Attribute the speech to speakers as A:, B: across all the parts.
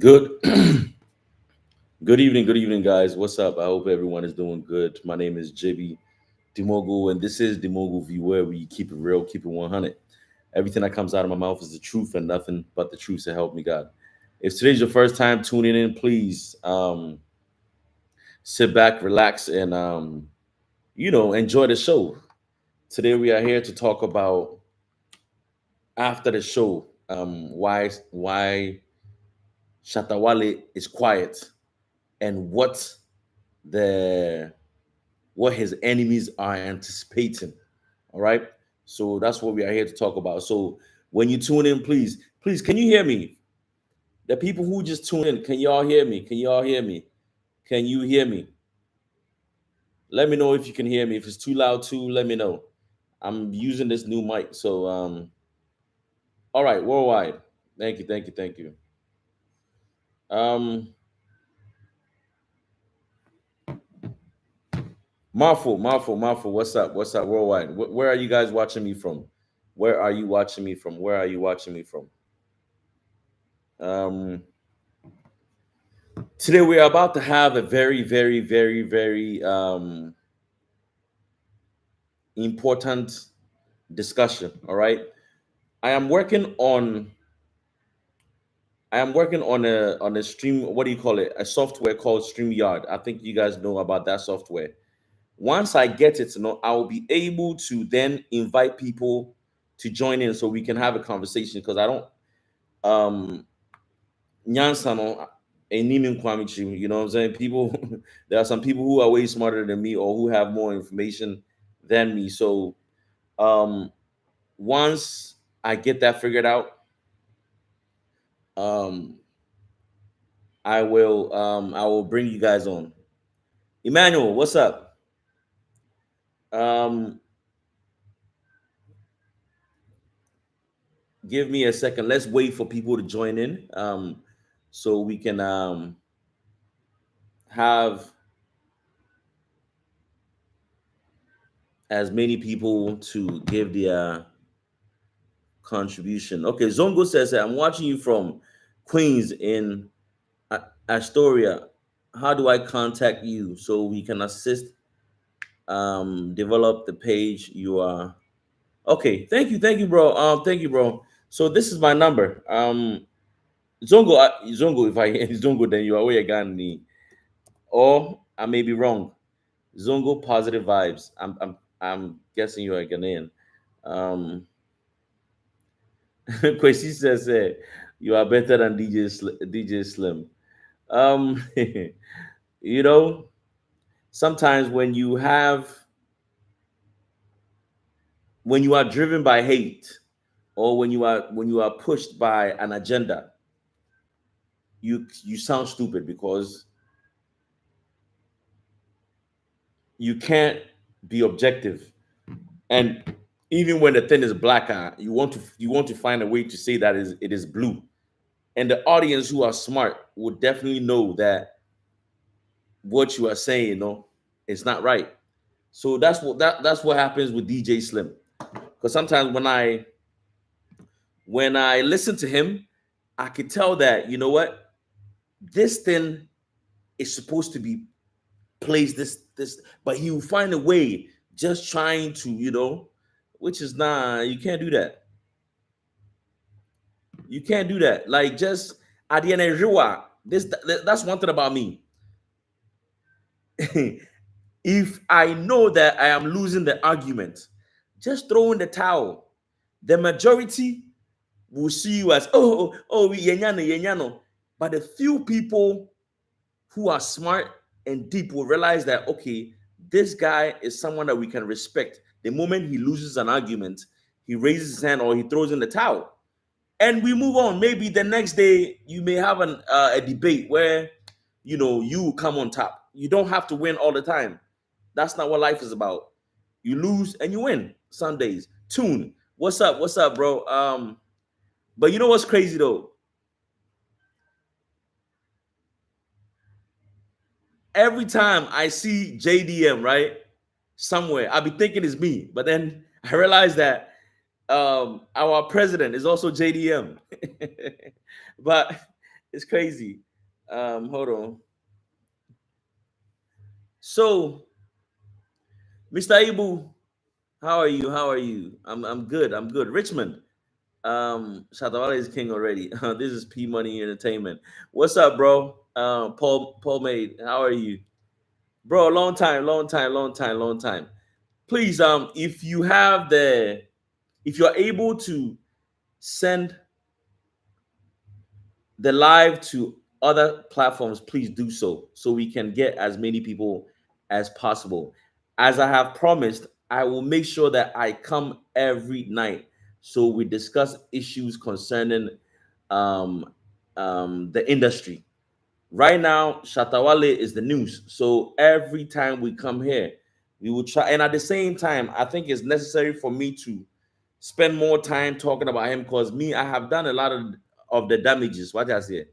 A: Good good evening, guys. What's up? I hope everyone is doing good. My name is Jebi Mogul, and this is the Mogul View, where we keep it real, keep it 100. Everything that comes out of my mouth is the truth and nothing but the truth, to help me God. If today's your first time tuning in, please sit back, relax, and enjoy the show. Today we are here to talk about, after the show, why Shatta Wale is quiet, and the what his enemies are anticipating. All right. So that's what we are here to talk about. So when you tune in, please, can you hear me? The people who just tune in, can y'all hear me? Can y'all hear me? Can you hear me? Let me know if you can hear me. If it's too loud, let me know. I'm using this new mic. So all right, worldwide. Thank you. Um Marful. What's up, worldwide? Where are you guys watching me from? Where are you watching me from? Where are you watching me from? Um Today we are about to have a very important discussion. All right. I am working on I am working on a stream, what do you call it? A software called StreamYard. I think you guys know about that software. Once I get it, I will be able to then invite people to join in so we can have a conversation, because I don't nyansa no enimi nkwamichi, you know what I'm saying? People there are some people who are way smarter than me, or who have more information than me. So um once I get that figured out, um I will bring you guys on. Emmanuel, what's up? Um Give me a second. Let's wait for people to join in, so we can have as many people to give their contribution. Okay, Zongo says that I'm watching you from Queens in Astoria. How do I contact you so we can assist develop the page you are? Okay, thank you, bro. Thank you, bro. So this is my number. Zongo, Zongo. If I Zongo, then you are way a Ghanaian, or I may be wrong. Zongo, positive vibes. I'm guessing you're a Ghanaian. Um, Kwesi says, you are better than DJ Slim. Um, you know, sometimes when you are driven by hate, or when you are pushed by an agenda, you sound stupid, because you can't be objective. And even when the thing is black, you want to find a way to say that it is blue. And the audience who are smart would definitely know that what you are saying, it's not right. So that's what happens with DJ Slim. Because sometimes when I listen to him, I could tell that, you know what, this thing is supposed to be placed this, but he will find a way, just trying to, which is, nah, you can't do that. You can't do that. Like, just at the end of that's one thing about me. If I know that I am losing the argument, just throw in the towel. The majority will see you as, we yenyano yenyano. But the few people who are smart and deep will realize that, okay, this guy is someone that we can respect. The moment he loses an argument, he raises his hand or he throws in the towel, and we move on. Maybe the next day you may have a debate where you come on top. You don't have to win all the time. That's not what life is about. You lose and you win some days. Tune, what's up, bro? But you know what's crazy though? Every time I see JDM, right, somewhere, I'll be thinking it's me, but then I realize that our president is also JDM. But It's crazy. Hold on. So, Mr. Ibu, how are you? How are you? I'm good. I'm good. Richmond. Shatta is king already. This is P Money Entertainment. What's up, bro? Paul Maid, how are you? Bro, long time, long time, long time, long time. Please, if you have the if you're able to send the live to other platforms, please do so we can get as many people as possible. As I have promised, I will make sure that I come every night so we discuss issues concerning um, the industry. Right now, Shatawale is the news. So every time we come here, we will try. And at the same time, I think it's necessary for me to spend more time talking about him because me, I have done a lot of the damages. What I say,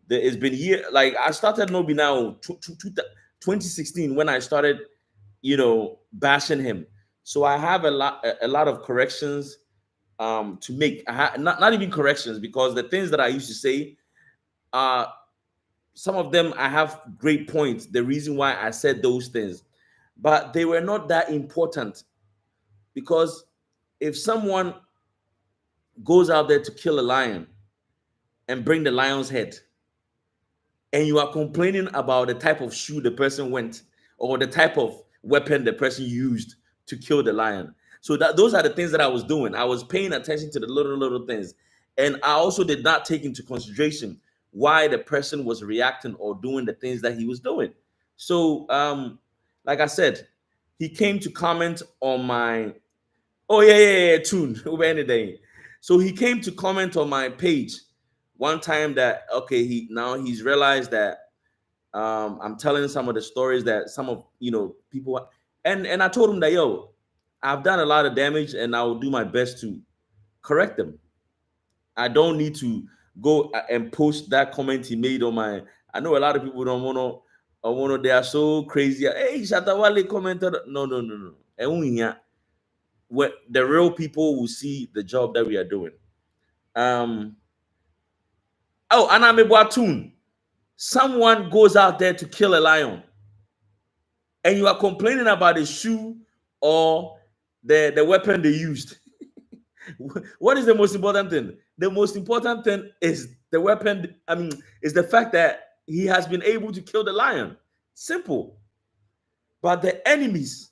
A: it's been year. Like I started Nobi now 2016 when I started, bashing him. So I have a lot of corrections to make. Not even corrections because the things that I used to say are some of them I have great points. The reason why I said those things, but they were not that important because if someone goes out there to kill a lion and bring the lion's head, and you are complaining about the type of shoe the person went or the type of weapon the person used to kill the lion. So that those are the things that I was doing. I was paying attention to the little things. And I also did not take into consideration why the person was reacting or doing the things that he was doing. So like I said, he came to comment on my tune over any day. So he came to comment on my page one time that okay, he's realized that I'm telling some of the stories that some of people and I told him that I've done a lot of damage and I will do my best to correct them. I don't need to go and post that comment he made on my. I know a lot of people don't wanna. They are so crazy. Hey, Shatawale commented. No, no, no, no. And only here, where the real people will see the job that we are doing. Um. Oh, Aname Boatun. Someone goes out there to kill a lion and you are complaining about the shoe or the weapon they used. What is the most important thing? The most important thing is the weapon. I mean, is the fact that he has been able to kill the lion. Simple. But the enemies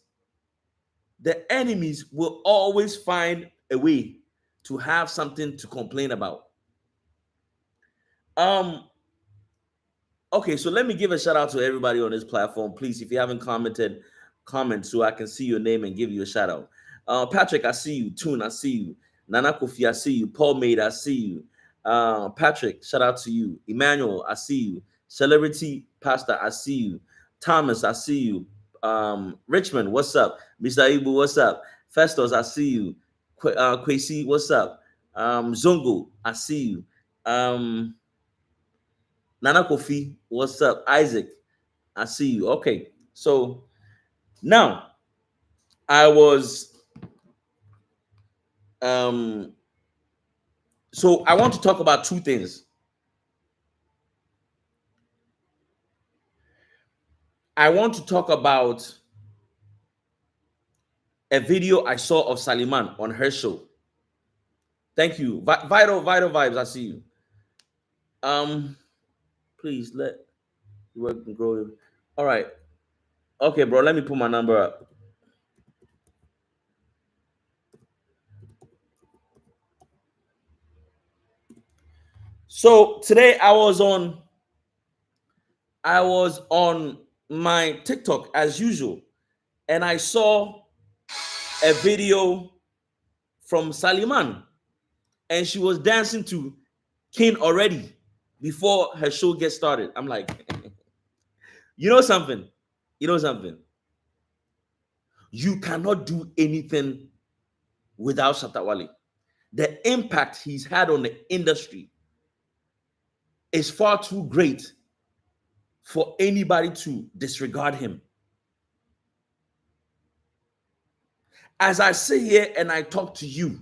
A: will always find a way to have something to complain about. Um, Okay, so let me give a shout out to everybody on this platform. Please, if you haven't commented, comment so I can see your name and give you a shout out. Patrick, I see you. Toon, I see you. Nana Kofi, I see you. Paul Maid, I see you. Patrick, shout out to you. Emmanuel, I see you. Celebrity Pastor, I see you. Thomas, I see you. Richmond, what's up? Mr. Ibu, what's up? Festos, I see you. Kwesi, what's up? Zongo, I see you. Nana Kofi, what's up? Isaac, I see you. Okay, so now I was so I want to talk about two things. I want to talk about a video I saw of Saliman on her show. Thank you. Vital vibes, I see you. Please let the work grow. All right. Okay, bro, let me put my number up. So today I was on my TikTok as usual, and I saw a video from Saliman, and she was dancing to King already before her show gets started. I'm like, you know something? You know something? You cannot do anything without Shatawale. The impact he's had on the industry is far too great for anybody to disregard him. As I sit here and I talk to you,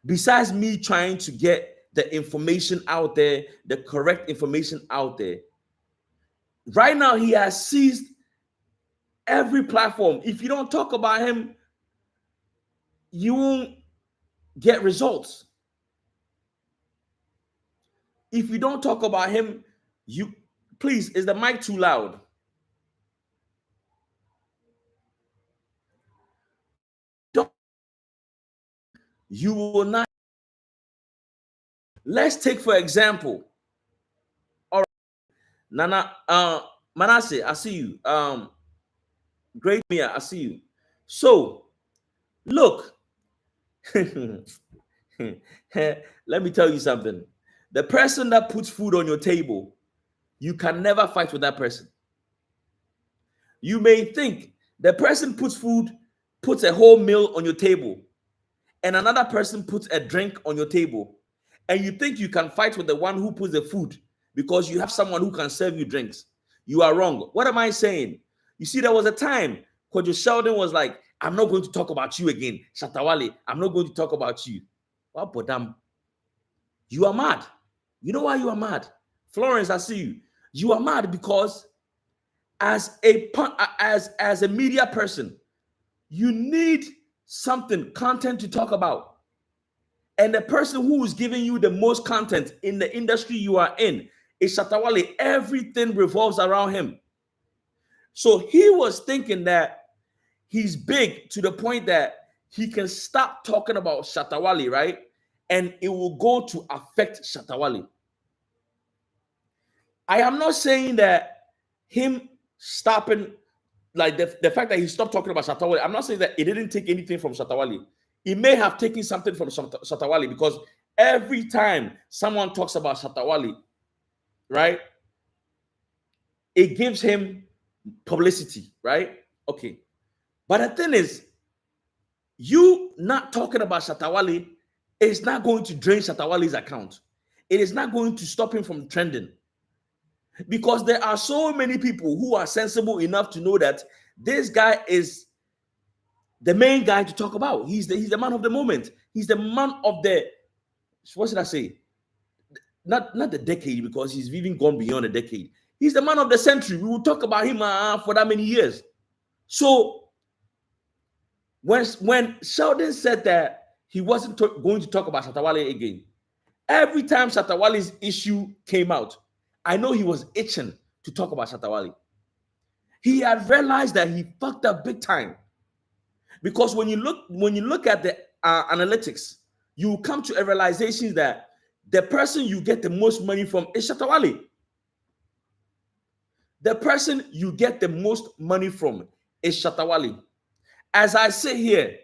A: besides me trying to get the information out there, the correct information out there. Right now, he has seized every platform. If you don't talk about him, you won't get results. If you don't talk about him, you please, is the mic too loud? Don't, you will not. Let's take for example. All right, Nana, Manasseh, I see you. Great Mia, I see you. So look, let me tell you something. The person that puts food on your table, you can never fight with that person. You may think the person puts a whole meal on your table, and another person puts a drink on your table, and you think you can fight with the one who puts the food because you have someone who can serve you drinks. You are wrong. What am I saying? You see, there was a time Kojo Sheldon was like, I'm not going to talk about you again. Shatta Wale, I'm not going to talk about you. Well, Bodam, you are mad. You know why you are mad? Florence, I see you. You are mad because as a media person, you need something, content to talk about. And the person who is giving you the most content in the industry you are in is Shatta Wale. Everything revolves around him. So he was thinking that he's big to the point that he can stop talking about Shatta Wale, right? And it will go to affect Shatta Wale. I am not saying that him stopping, like the fact that he stopped talking about Shatta Wale, I'm not saying that it didn't take anything from Shatta Wale. It may have taken something from Shatta Wale, because every time someone talks about Shatta Wale, right, it gives him publicity, right? Okay. But the thing is, you not talking about Shatta Wale is not going to drain Shatta Wale's account. It is not going to stop him from trending. Because there are so many people who are sensible enough to know that this guy is the main guy to talk about. He's the man of the moment. He's the man of the, what should I say? Not the decade, because he's even gone beyond a decade. He's the man of the century. We will talk about him for that many years. So when Sheldon said that he wasn't going to talk about Shatta Wale again, every time Shatta Wale's issue came out, I know he was itching to talk about Shatta Wale. He had realized that he fucked up big time. Because when you look at the analytics, you come to a realization that the person you get the most money from is Shatta Wale. The person you get the most money from is Shatta Wale. As I say here,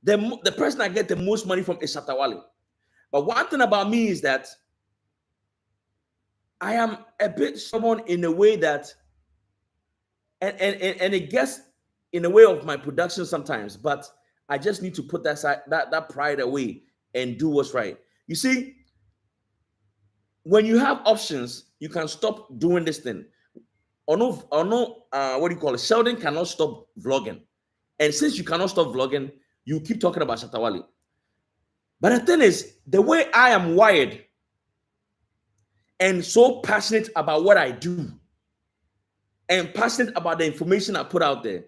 A: the person I get the most money from is Shatta Wale. But one thing about me is that I am a bit stubborn in a way that, and it gets in the way of my production sometimes, but I just need to put that pride away and do what's right. You see, when you have options, you can stop doing this thing. Or no, what do you call it? Sheldon cannot stop vlogging. And since you cannot stop vlogging, you keep talking about Shatta Wale. But the thing is, the way I am wired and so passionate about what I do and passionate about the information I put out there,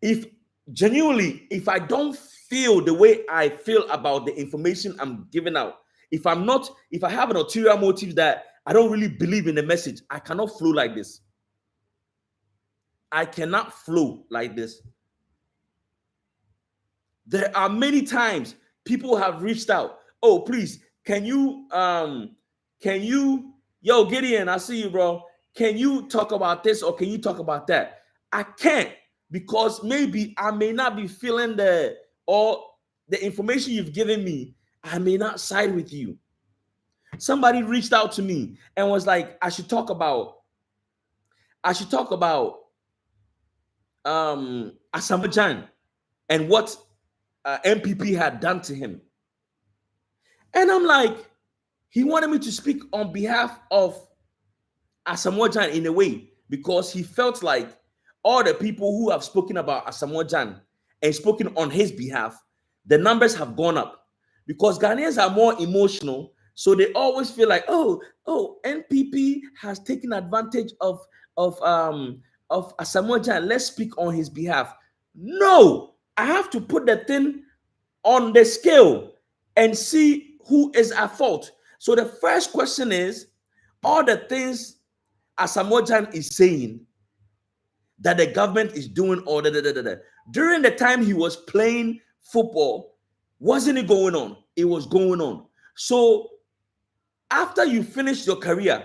A: if I don't feel the way I feel about the information I'm giving out, if I have an ulterior motive that I don't really believe in the message, I cannot flow like this. I cannot flow like this. There are many times people have reached out. Oh, please, can you, yo, Gideon, I see you, bro. Can you talk about this or can you talk about that? I can't, because maybe I may not be feeling the information you've given me. I may not side with you. Somebody reached out to me and was like, I should talk about Asamoah Gyan and what MPP had done to him. And I'm like, he wanted me to speak on behalf of Asamoah Gyan in a way, because he felt like all the people who have spoken about Asamoah Gyan and spoken on his behalf, the numbers have gone up because Ghanaians are more emotional. So they always feel like, oh, NPP has taken advantage of Asamoah Gyan. Let's speak on his behalf. No, I have to put the thing on the scale and see who is at fault. So the first question is, all the things Asamoah Gyan is saying that the government is doing, or during the time he was playing football, wasn't it going on? It was going on. So after you finish your career,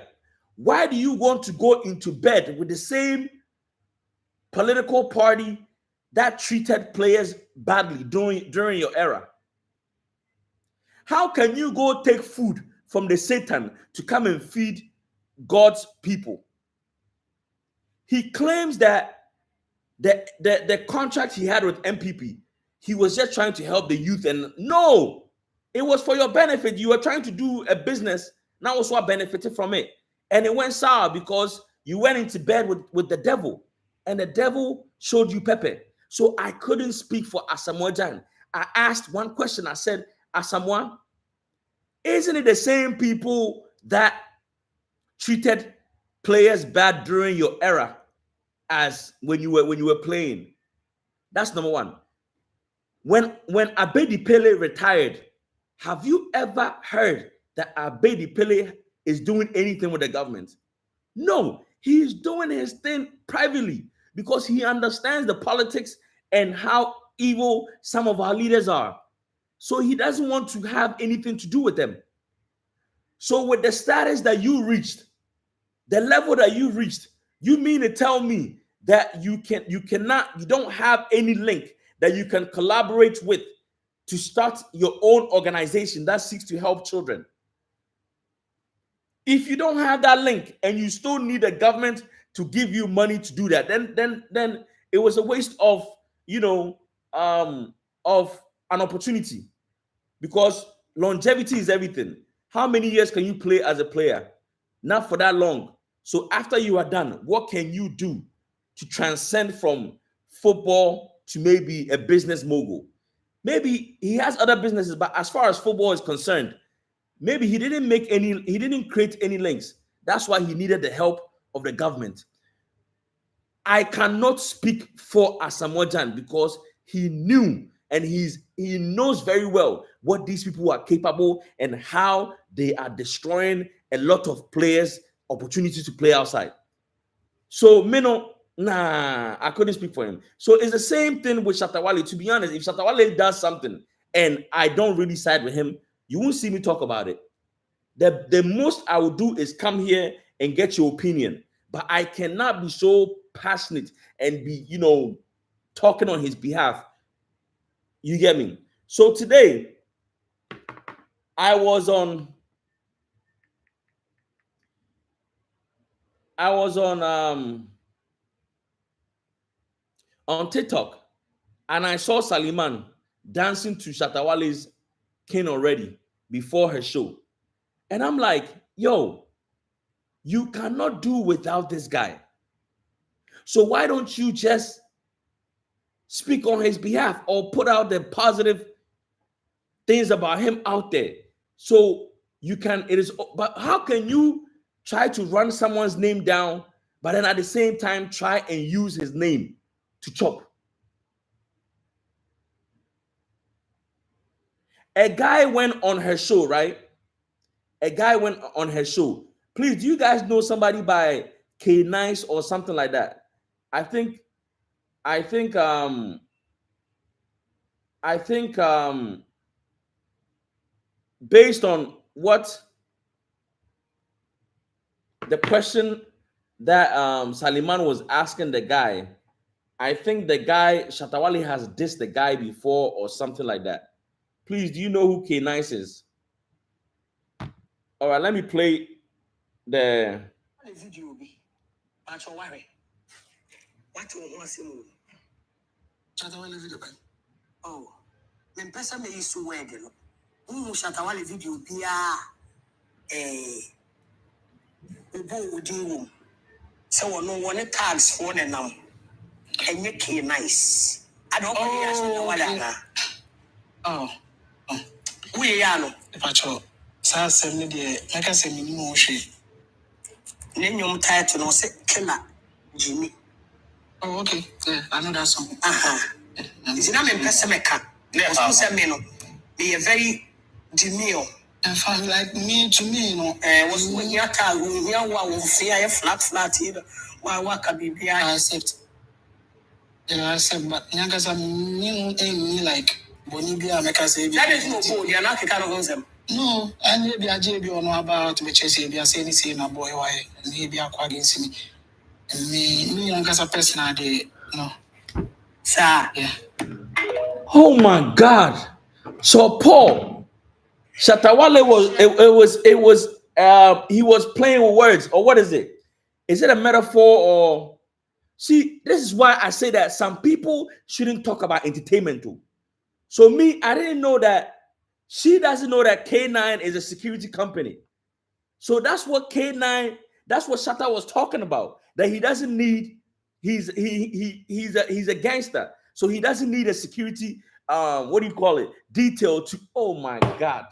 A: why do you want to go into bed with the same political party that treated players badly during your era? How can you go take food from the Satan to come and feed God's people? He claims that the contract he had with MPP, he was just trying to help the youth, and no, it was for your benefit. You were trying to do a business, and that was what benefited from it. And it went sour because you went into bed with the devil, and the devil showed you pepper. So I couldn't speak for Asamoah Gyan. I asked one question. I said, Asamoah, isn't it the same people that treated players bad during your era as when you were playing? That's number one. When Abedi Pele retired, have you ever heard that Abedi Pele is doing anything with the government? No, he's doing his thing privately because he understands the politics and how evil some of our leaders are. So he doesn't want to have anything to do with them. So with the status that you reached, the level that you reached, you mean to tell me that you don't have any link that you can collaborate with to start your own organization that seeks to help children? If you don't have that link and you still need a government to give you money to do that, then it was a waste of of an opportunity, because longevity is everything. How many years can you play as a player? Not for that long. So after you are done, what can you do to transcend from football to maybe a business mogul? Maybe he has other businesses, but as far as football is concerned, maybe he didn't create any links. That's why he needed the help of the government. I cannot speak for Asamoah Gyan because he knew and he knows very well what these people are capable and how they are destroying a lot of players' opportunities to play outside. So, I couldn't speak for him. So it's the same thing with Shatta Wale. To be honest, if Shatta Wale does something and I don't really side with him, you won't see me talk about it. The most I will do is come here and get your opinion. But I cannot be so passionate and be, talking on his behalf. You get me? So today, I was on TikTok, and I saw Saliman dancing to Shatta Wale's King Already before her show. And I'm like, yo, you cannot do without this guy. So why don't you just speak on his behalf or put out the positive things about him out there? So you can, but how can you try to run someone's name down, but then at the same time try and use his name to chop? A guy went on her show, right? A guy went on her show. Please, do you guys know somebody by K-Nice or something like that? I think based on what the question that Saliman was asking the guy, I think the guy, Shatta Wale, has dissed the guy before or something like that. Please, do you know who K-Nice is? All right, let me play the video. Oh, when person may use to wear the Shatta Wale video be so no one tags for the num and you K-Nice. I don't know. Oh, we are no. If I talk,
B: Sasem de like I said, minimum she. Name your title no say killer Jimmy. Oh, okay. Yeah, I know that song. Is it not in Pessameka? Yes, me no. Be a very demure. In fact, like me to me, you know, was when you are we are one fear flat either. Why can be I accept. Yeah, I accept, but Yankas are me like Bonibia make us say that is no good. You're not kind of them. No, and maybe I JB or know about me chase be a saying a boy why maybe I quite against me. And me Yankas a person I did no. Sir, yeah.
A: Oh my God! So Paul Shatta Wale was he was playing with words, or what is it? Is it a metaphor or? See, this is why I say that some people shouldn't talk about entertainment too. So me, I didn't know that she doesn't know that K9 is a security company. So that's what K9, that's what Shatta was talking about. That he doesn't need, he's a gangster. So he doesn't need a security, what do you call it? Detail to, oh my God.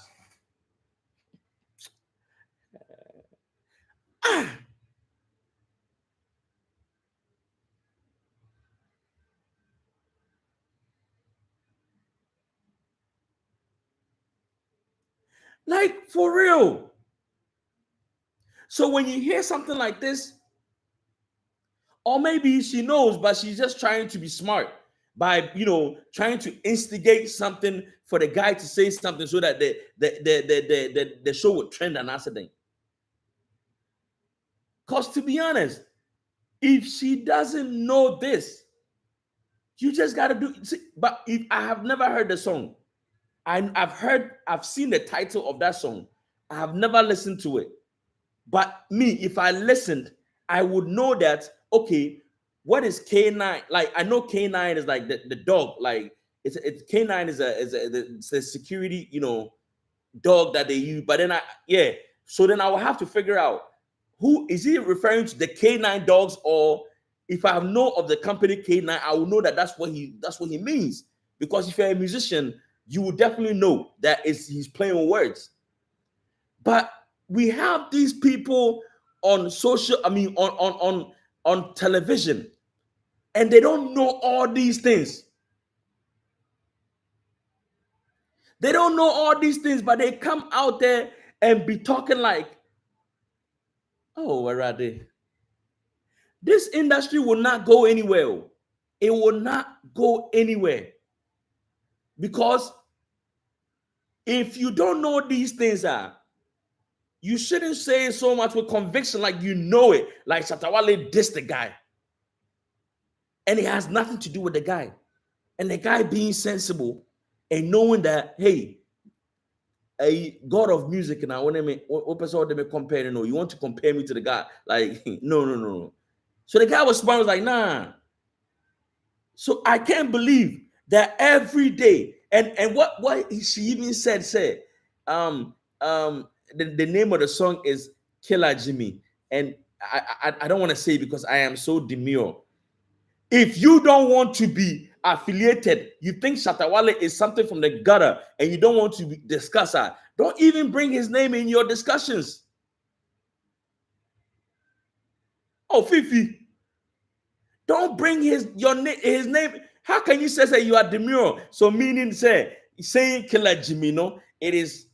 A: Like for real. So when you hear something like this, or maybe she knows, but she's just trying to be smart by trying to instigate something for the guy to say something so that the show would trend an accident. Because to be honest, if she doesn't know this, you just gotta do. See, but if I have never heard the song, I've seen the title of that song. I have never listened to it. But me, if I listened, I would know that, okay, what is K9? Like, I know K9 is like the dog. Like, it's K9 it's a security, dog that they use. But then so then I will have to figure out, who is he referring to, the K9 dogs, or if I know of the company K9, I will know that that's what he means. Because if you're a musician, you will definitely know that he's playing with words. But we have these people on on television, and they don't know all these things. They don't know all these things, but they come out there and be talking like, oh, where are they? This industry will not go anywhere. It will not go anywhere. Because if you don't know these things, you shouldn't say so much with conviction, like you know it. Like Shatta Wale dissed the guy. And it has nothing to do with the guy. And the guy being sensible and knowing that, hey, a god of music, and I want to compare, you want to compare me to the guy. Like, no. So the guy was smart, was like, nah. So I can't believe that every day, and what she even said, the name of the song is Killer Jimmy. And I don't want to say it because I am so demure. If you don't want to be affiliated, you think Shatta Wale is something from the gutter, and you don't want to discuss that, don't even bring his name in your discussions. Oh, Fifi, don't bring his name. How can you say you are demure? So meaning saying Killer Jimmy, it is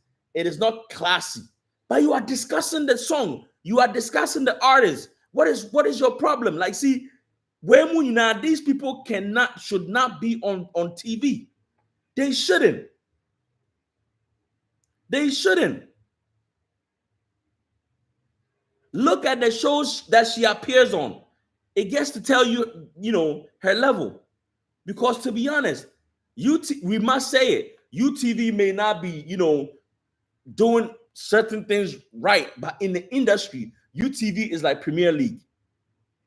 A: not classy. But you are discussing the song. You are discussing the artist. What is your problem? Like, see, these people should not be on TV. They shouldn't. They shouldn't. Look at the shows that she appears on. It gets to tell you, her level. Because to be honest, we must say it. UTV may not be, doing certain things right, but in the industry, UTV is like Premier League.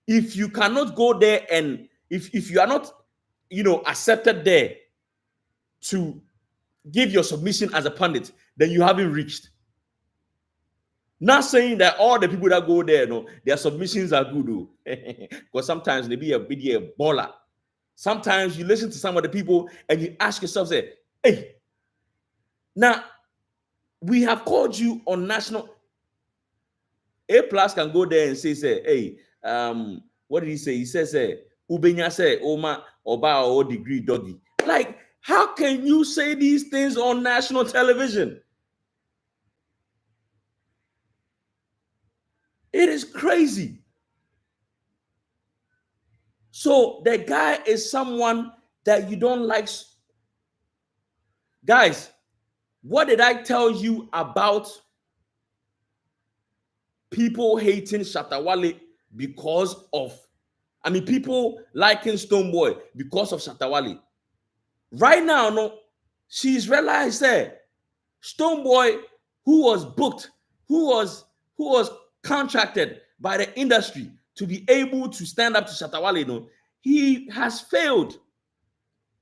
A: If you cannot go there, and if you are not, accepted there to give your submission as a pundit, then you haven't reached. Not saying that all the people that go there, their submissions are good, though. Because sometimes they be a baller. Sometimes you listen to some of the people and you ask yourself, say, hey, now, We have called you on national. A plus can go there and say, hey, what did he say? He says, Ubenya say, Oma, Oba, or degree doggy. Like, how can you say these things on national television? It is crazy. So the guy is someone that you don't like. Guys, what did I tell you about people hating Shatta Wale because of, people liking Stonebwoy because of Shatta Wale? Right now, no, she's realized that Stonebwoy, who was booked, who was contracted by the industry to be able to stand up to Shatta Wale, no, he has failed.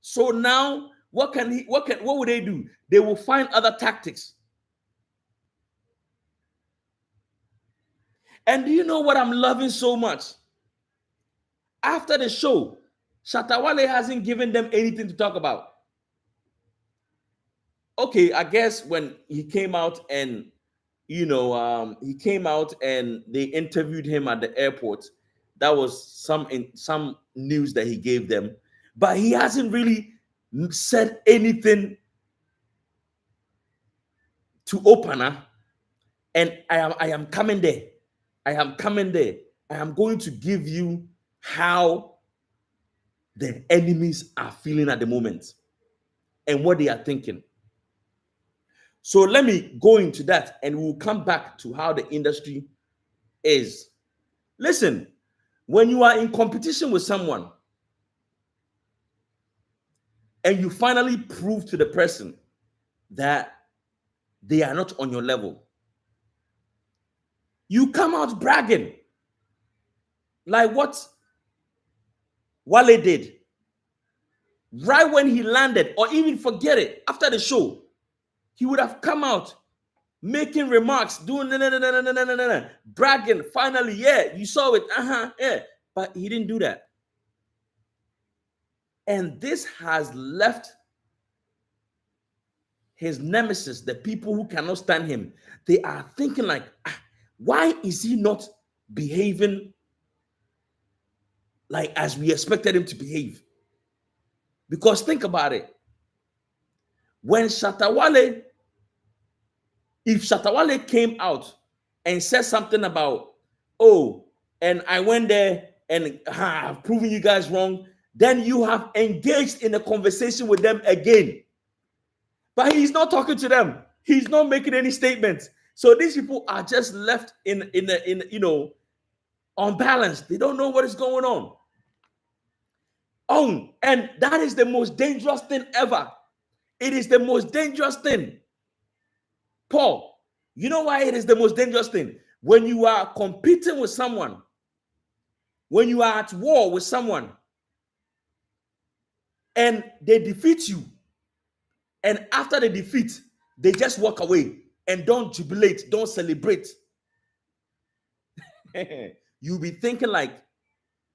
A: So now, what would they do? They will find other tactics. And do you know what I'm loving so much? After the show, Shatta Wale hasn't given them anything to talk about. Okay, I guess when he came out and he came out and they interviewed him at the airport, that was some news that he gave them, but he hasn't really said anything to Opener. And I am coming there. I am coming there. I am going to give you how the enemies are feeling at the moment and what they are thinking. So let me go into that and we'll come back to how the industry is. Listen, when you are in competition with someone and you finally prove to the person that they are not on your level, you come out bragging like what Wale did. Right when he landed, or even forget it, after the show, he would have come out making remarks, doing bragging. Finally, yeah, you saw it, yeah, but he didn't do that. And this has left his nemesis, the people who cannot stand him. They are thinking like, why is he not behaving like as we expected him to behave? Because think about it. When Shatta Wale, if Shatta Wale came out and said something about, oh, and I went there and I've proven you guys wrong, then you have engaged in a conversation with them again. But he's not talking to them. He's not making any statements. So these people are just left in unbalanced. They don't know what is going on. Oh, and that is the most dangerous thing ever. It is the most dangerous thing. Paul, you know why it is the most dangerous thing? When you are competing with someone, when you are at war with someone, and they defeat you, and after the defeat, they just walk away and don't jubilate, don't celebrate. You'll be thinking like,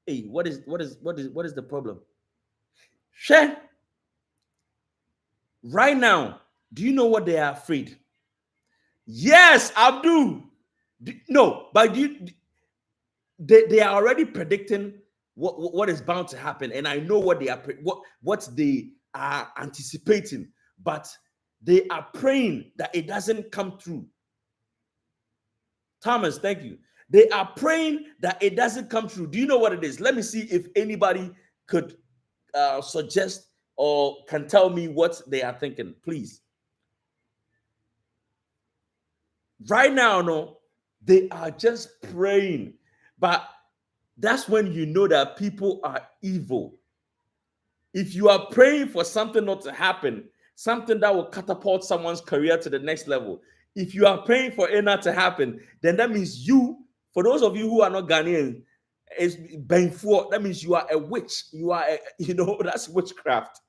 A: hey, what is the problem? Share. Right now, do you know what they are afraid? Yes, Abdul. No, but they are already predicting what is bound to happen, and I know what they are what they are anticipating, but they are praying that it doesn't come true. Thomas, thank you. They are praying that it doesn't come true. Do you know what it is? Let me see if anybody could suggest or can tell me what they are thinking, please. Right now, no, they are just praying, but that's when you know that people are evil. If you are praying for something not to happen, something that will catapult someone's career to the next level, if you are praying for it not to happen, then that means you, for those of you who are not Ghanaian, is Benfo. That means you are a witch. You are, that's witchcraft.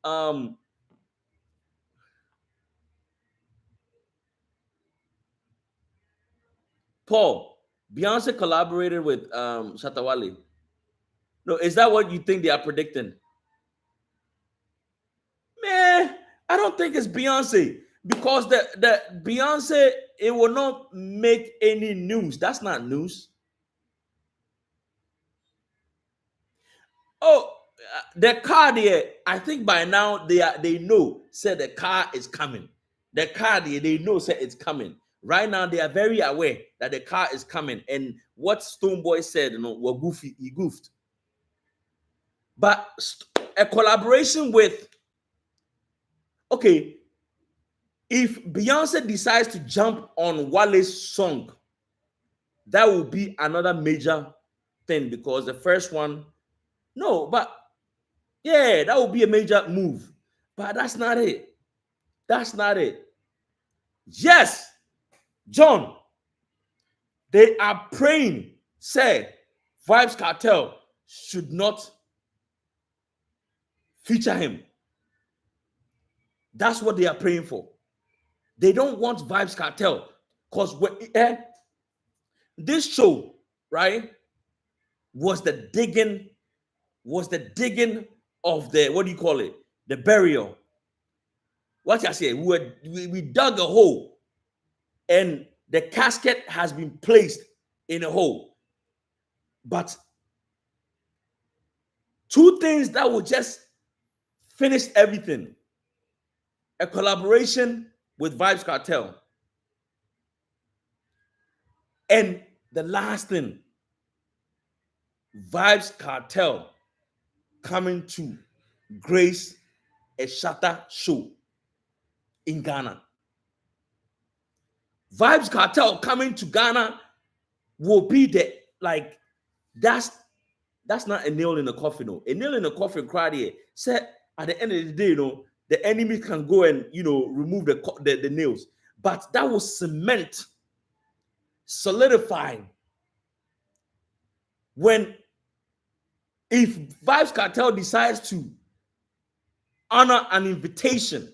A: Paul, Beyonce collaborated with Shatta Wale. No, is that what you think they are predicting? Man, I don't think it's Beyonce Because the Beyonce, it will not make any news. That's not news. Oh, the car there, I think by now they know, said the car is coming. The car there, they know, said it's coming. Right now, they are very aware that the car is coming. And what Stoneboy said, were goofy, he goofed. But a collaboration with, okay, if Beyonce decides to jump on Wale's song, that will be another major thing, because the first one, no, but yeah, that would be a major move. But that's not it. That's not it. Yes, John, they are praying, say, Vibes Cartel should not feature him. That's what they are praying for. They don't want Vibes Cartel, because this show, right, was the digging of the, what do you call it? The burial. What I say, we dug a hole, and the casket has been placed in a hole. But two things that will just finish everything: a collaboration with Vibes Cartel, and the last thing, Vibes Cartel coming to grace a Shatta show in Ghana. Vibes Cartel coming to Ghana will be the, like, that's not a nail in the coffin. No. A nail in the coffin crowd here said at the end of the day, the enemy can go and remove the nails. But that will cement, solidify, when, if Vibes Cartel decides to honor an invitation,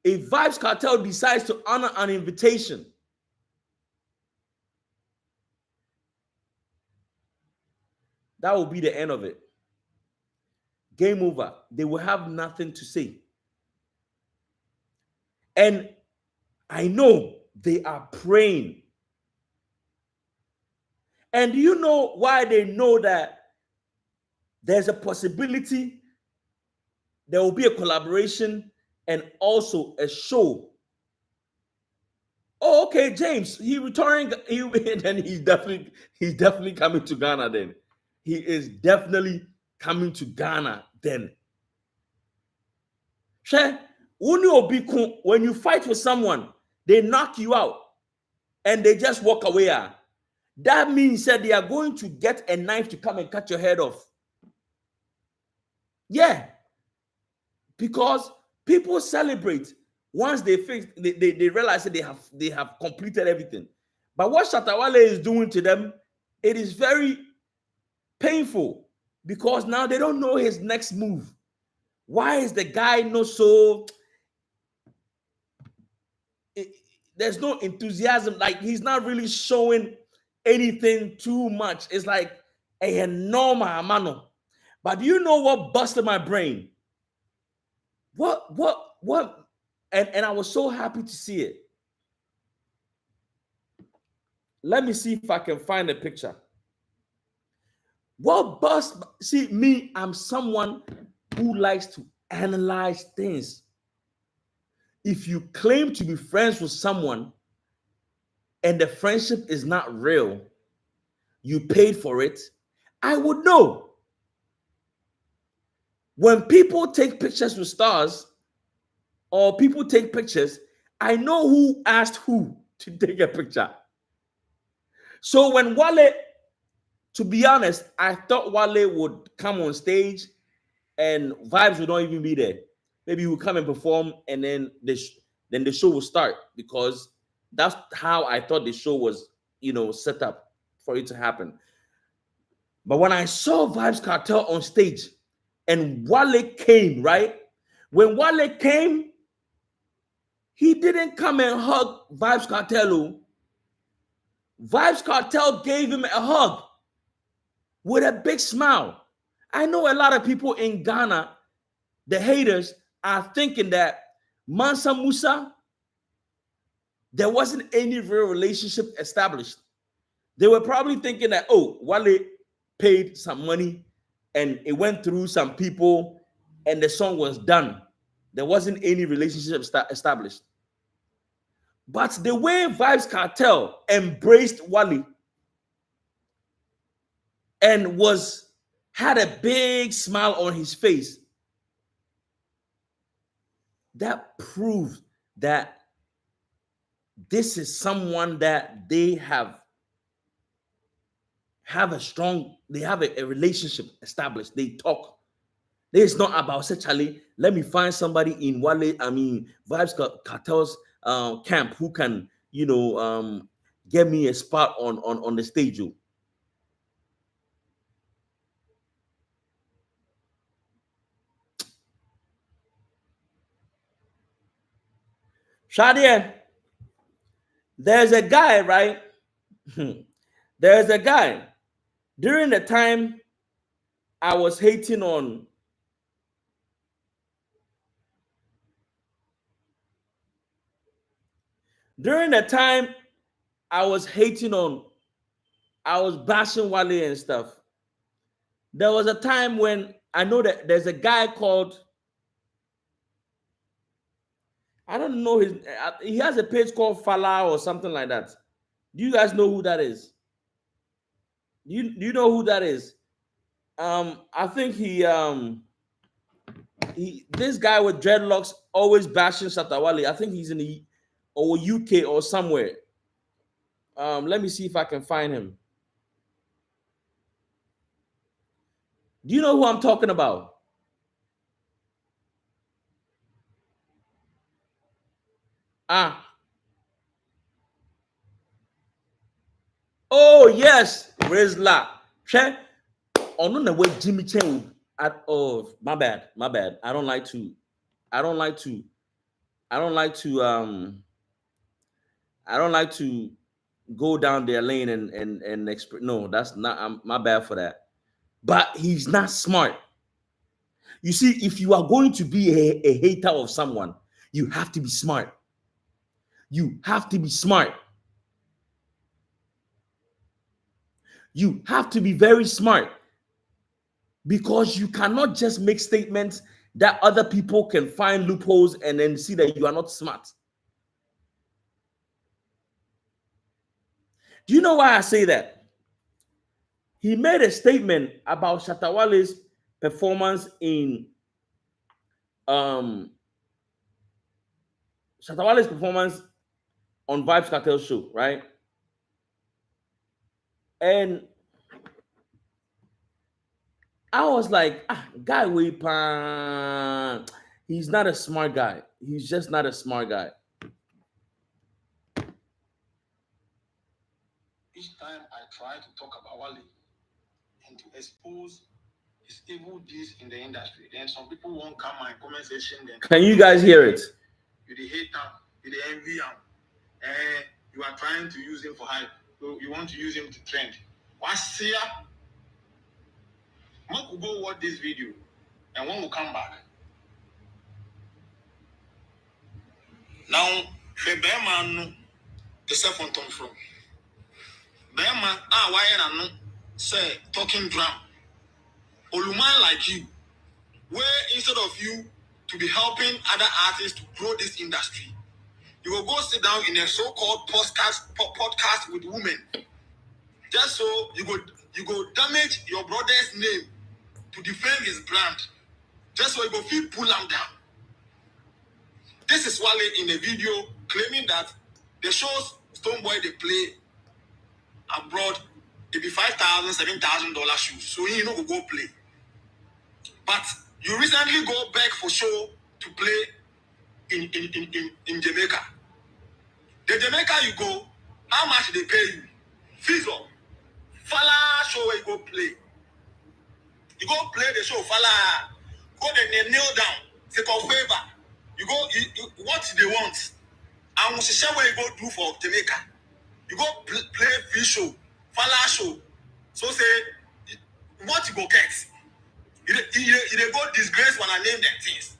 A: if Vibes Cartel decides to honor an invitation, that will be the end of it. Game over. They will have nothing to say. And I know they are praying. And do you know why they know that there's a possibility there will be a collaboration and also a show? Oh, okay, James, he returning. Then he's definitely coming to Ghana. Then he is definitely coming to Ghana. Then, when you fight with someone, they knock you out and they just walk away. That means that they are going to get a knife to come and cut your head off. Yeah, because people celebrate once they realize that they have completed everything. But what Shatta Wale is doing to them, it is very painful, because now they don't know his next move. Why is the guy not so? There's no enthusiasm. Like, he's not really showing anything too much. It's like a normal mano. But do you know what busted my brain? What? And I was so happy to see it. Let me see if I can find a picture. What bust? See, me, I'm someone who likes to analyze things. If you claim to be friends with someone and the friendship is not real, you paid for it, I would know. When people take pictures with stars, or people take pictures, I know who asked who to take a picture. So when Wale, to be honest, I thought Wale would come on stage and Vibes would not even be there. Maybe he would come and perform, and then the show will start, because that's how I thought the show was, set up for it to happen. But when I saw Vibes Cartel on stage and Wale came, right? When Wale came, he didn't come and hug Vibes Cartel. Vibes Cartel gave him a hug with a big smile. I know a lot of people in Ghana, the haters, are thinking that Mansa Musa, there wasn't any real relationship established. They were probably thinking that, oh, Wale paid some money and it went through some people and the song was done. There wasn't any relationship established. But the way Vibes Cartel embraced Wale and had a big smile on his face, that proved that this is someone that they have a relationship established. They talk. It's not about say, Charlie, let me find somebody in Vibes Cartel's camp who can, get me a spot on the stage. Shadia, there's a guy, right? There's a guy. During the time I was hating on during the time I was hating on, I was bashing Wale and stuff. There was a time when I know that there's a guy called, I don't know he has a page called Fala or something like that. Do you guys know who that is? Do you know who that is? I think this guy with dreadlocks always bashing Shatta Wale. I think he's in the UK or somewhere. Let me see if I can find him. Do you know who I'm talking about? Ah, oh yes, Rizla. Check. Oh no, no, wait, Jimmy Chen. Oh, my bad. I don't like to. I don't like to. I don't like to. I don't like to go down their lane and no, that's not. My bad for that. But he's not smart. You see, if you are going to be a hater of someone, you have to be smart. You have to be smart. You have to be very smart because you cannot just make statements that other people can find loopholes and then see that you are not smart. Do you know why I say that? He made a statement about Shatta Wale's performance in um Shatta Wale's performance on Vibes Cartel show, right? And I was like, guy, he's not a smart guy. He's just not a smart guy.
B: Each time I try to talk about Wale and to expose his evil deeds in the industry, then some people won't come my comment section. Then
A: can you guys hear it?
B: You the hate him, you the envy him, and you are trying to use him for hype. So you want to use him to trend. What's here? Mark will go watch this video, and one will come back. Now, the bear man, the second time from bear man, why I say talking drum. Oluman like you, where instead of you to be helping other artists to grow this industry, you will go sit down in a so-called podcast with women, just so you go damage your brother's name to defend his brand, just so you go feel pull him down. This is Wale in a video claiming that the shows Stonebwoy they play abroad, it be $5,000, $7,000 shoes, so you know go play. But you recently go back for show to play in Jamaica. The Jamaica you go, how much they pay you? Fees up. Fala show where you go play. You go play the show, Fala. Go then kneel down. Take a favor. You go, what they want. And we share where you go do for Jamaica. You go play free show, Fala show. So say, what you go get? You go disgrace when I name them things.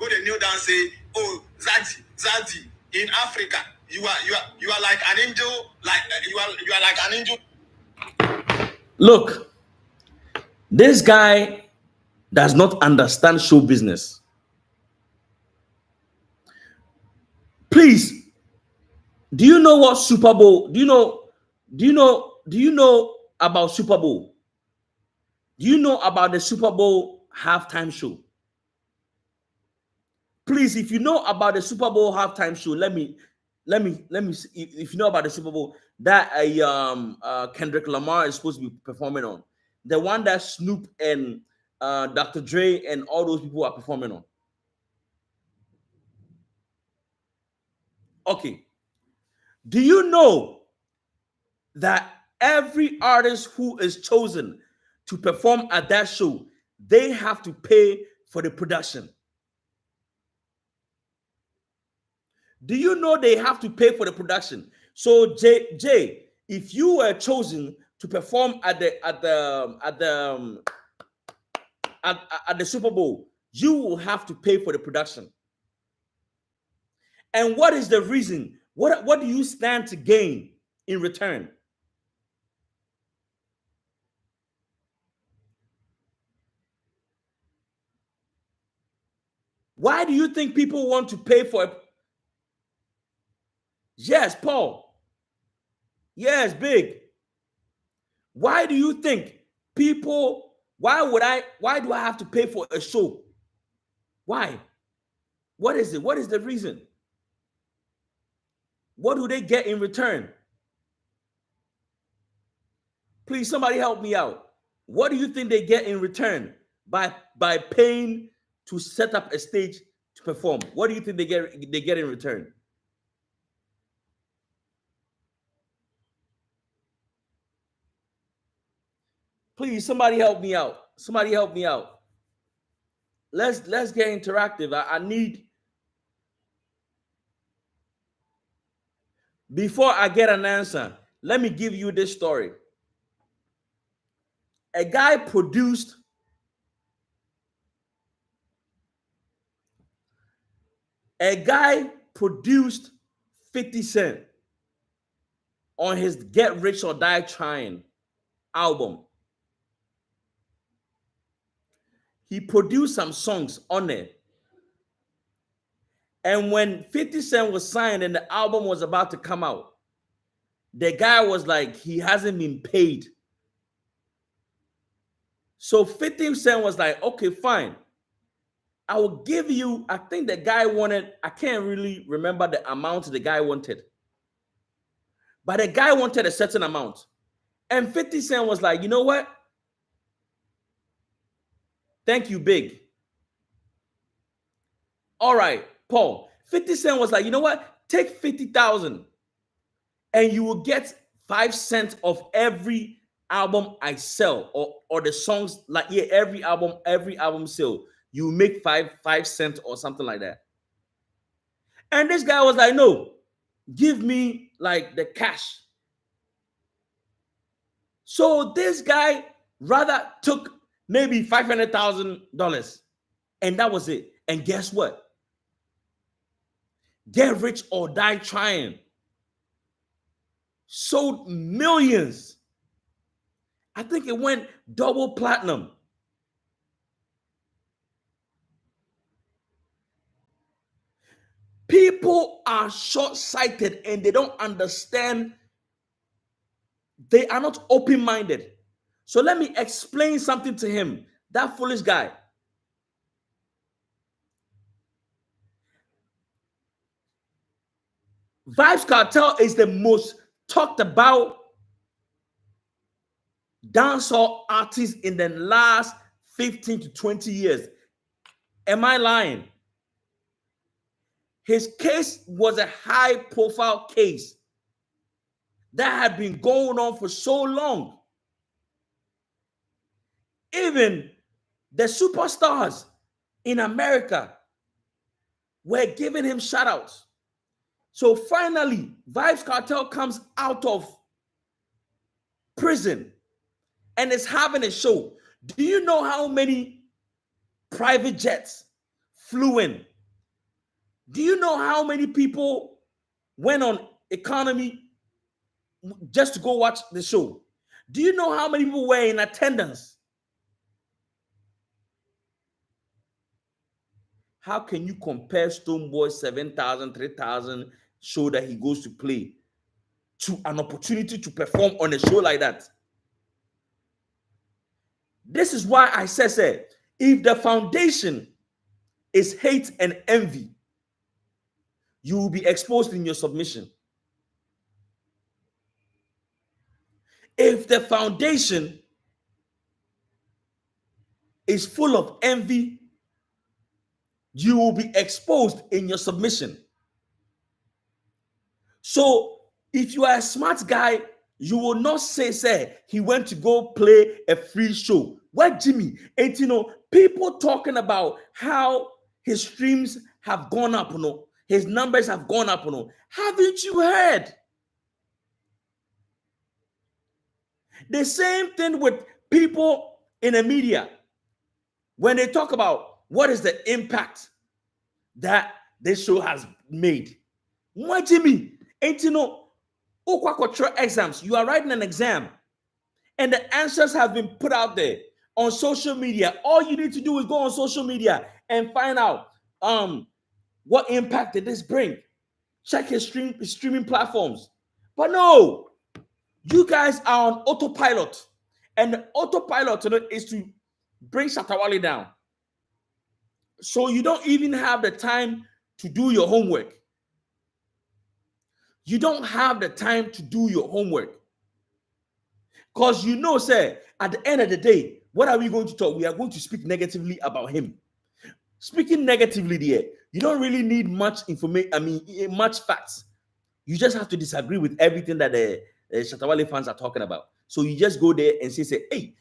B: Go the kneel down say, oh, Zaddy, in Africa, you are like an angel, like you are like an angel.
A: Look, this guy does not understand show business. Please, do you know what Super Bowl? Do you know about Super Bowl? Do you know about the Super Bowl halftime show? Please, if you know about the Super Bowl halftime show, let me see if you know about the Super Bowl that Kendrick Lamar is supposed to be performing on, the one that Snoop and Dr. Dre and all those people are performing on. Okay, do you know that every artist who is chosen to perform at that show, they have to pay for the production? Do you know they have to pay for the production? So Jay, if you were chosen to perform at the Super Bowl, you will have to pay for the production. And what is the reason? What do you stand to gain in return? Why do you think people want to pay for it? Yes, Paul. Yes, Big. Why do you think people, why do I have to pay for a show? Why? What is it? What is the reason? What do they get in return? Please, somebody help me out. What do you think they get in return by paying to set up a stage to perform? What do you think they get in return? Please, somebody help me out. Somebody help me out. Let's get interactive. I need, before I get an answer, let me give you this story. A guy produced A guy produced 50 Cent on his Get Rich or Die Trying album. He produced some songs on it. And when 50 Cent was signed and the album was about to come out, the guy was like, he hasn't been paid. So 50 Cent was like, okay, fine. I will give you, I think the guy wanted, I can't really remember the amount the guy wanted. But the guy wanted a certain amount. And 50 Cent was like, you know what? Thank you, Big. All right, Paul. 50 Cent was like, you know what? Take 50,000 and you will get 5 cents of every album I sell, or the songs, like, yeah, every album sale. You make 5 cents or something like that. And this guy was like, no, give me like the cash. So this guy rather took maybe $500,000 and that was it. And guess what? Get Rich or Die Trying sold millions. I think it went double platinum. People are short-sighted and they don't understand. They are not open-minded. So let me explain something to him, that foolish guy. Vybz Cartel is the most talked about dancehall artist in the last 15 to 20 years. Am I lying? His case was a high-profile case that had been going on for so long. Even the superstars in America were giving him shout-outs. So finally, Vybz Cartel comes out of prison and is having a show. Do you know how many private jets flew in Do you know how many people went on economy just to go watch the show? Do you know how many people were in attendance? How can you compare Stonebwoy's 7,000, 3,000 show that he goes to play to an opportunity to perform on a show like that? This is why I said, if the foundation is hate and envy, you will be exposed in your submission. If the foundation is full of envy, you will be exposed in your submission. So if you are a smart guy, you will not say he went to go play a free show. What Jimmy? And people talking about how his streams have gone up, his numbers have gone up, haven't you heard? The same thing with people in the media when they talk about what is the impact that this show has made. What Jimmy? And exams, you are writing an exam and the answers have been put out there on social media. All you need to do is go on social media and find out what impact did this bring. Check his streaming platforms. But no, you guys are on autopilot, and the autopilot is to bring Shatta down. So you don't even have the time to do your homework. You don't have the time to do your homework. Because say, at the end of the day, what are we going to talk? We are going to speak negatively about him. Speaking negatively there, you don't really need much information, much facts. You just have to disagree with everything that the Shatta fans are talking about. So you just go there and say, hey,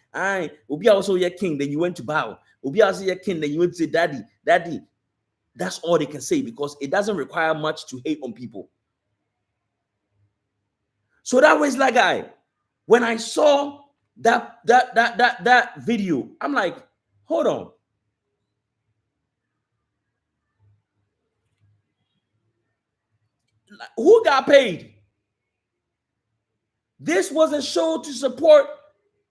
A: Obi also your king, then you went to bow. Obi also your king, then you went to say, daddy. That's all they can say because it doesn't require much to hate on people. So that was like when I saw that video, I'm like, hold on. Who got paid? This was a show to support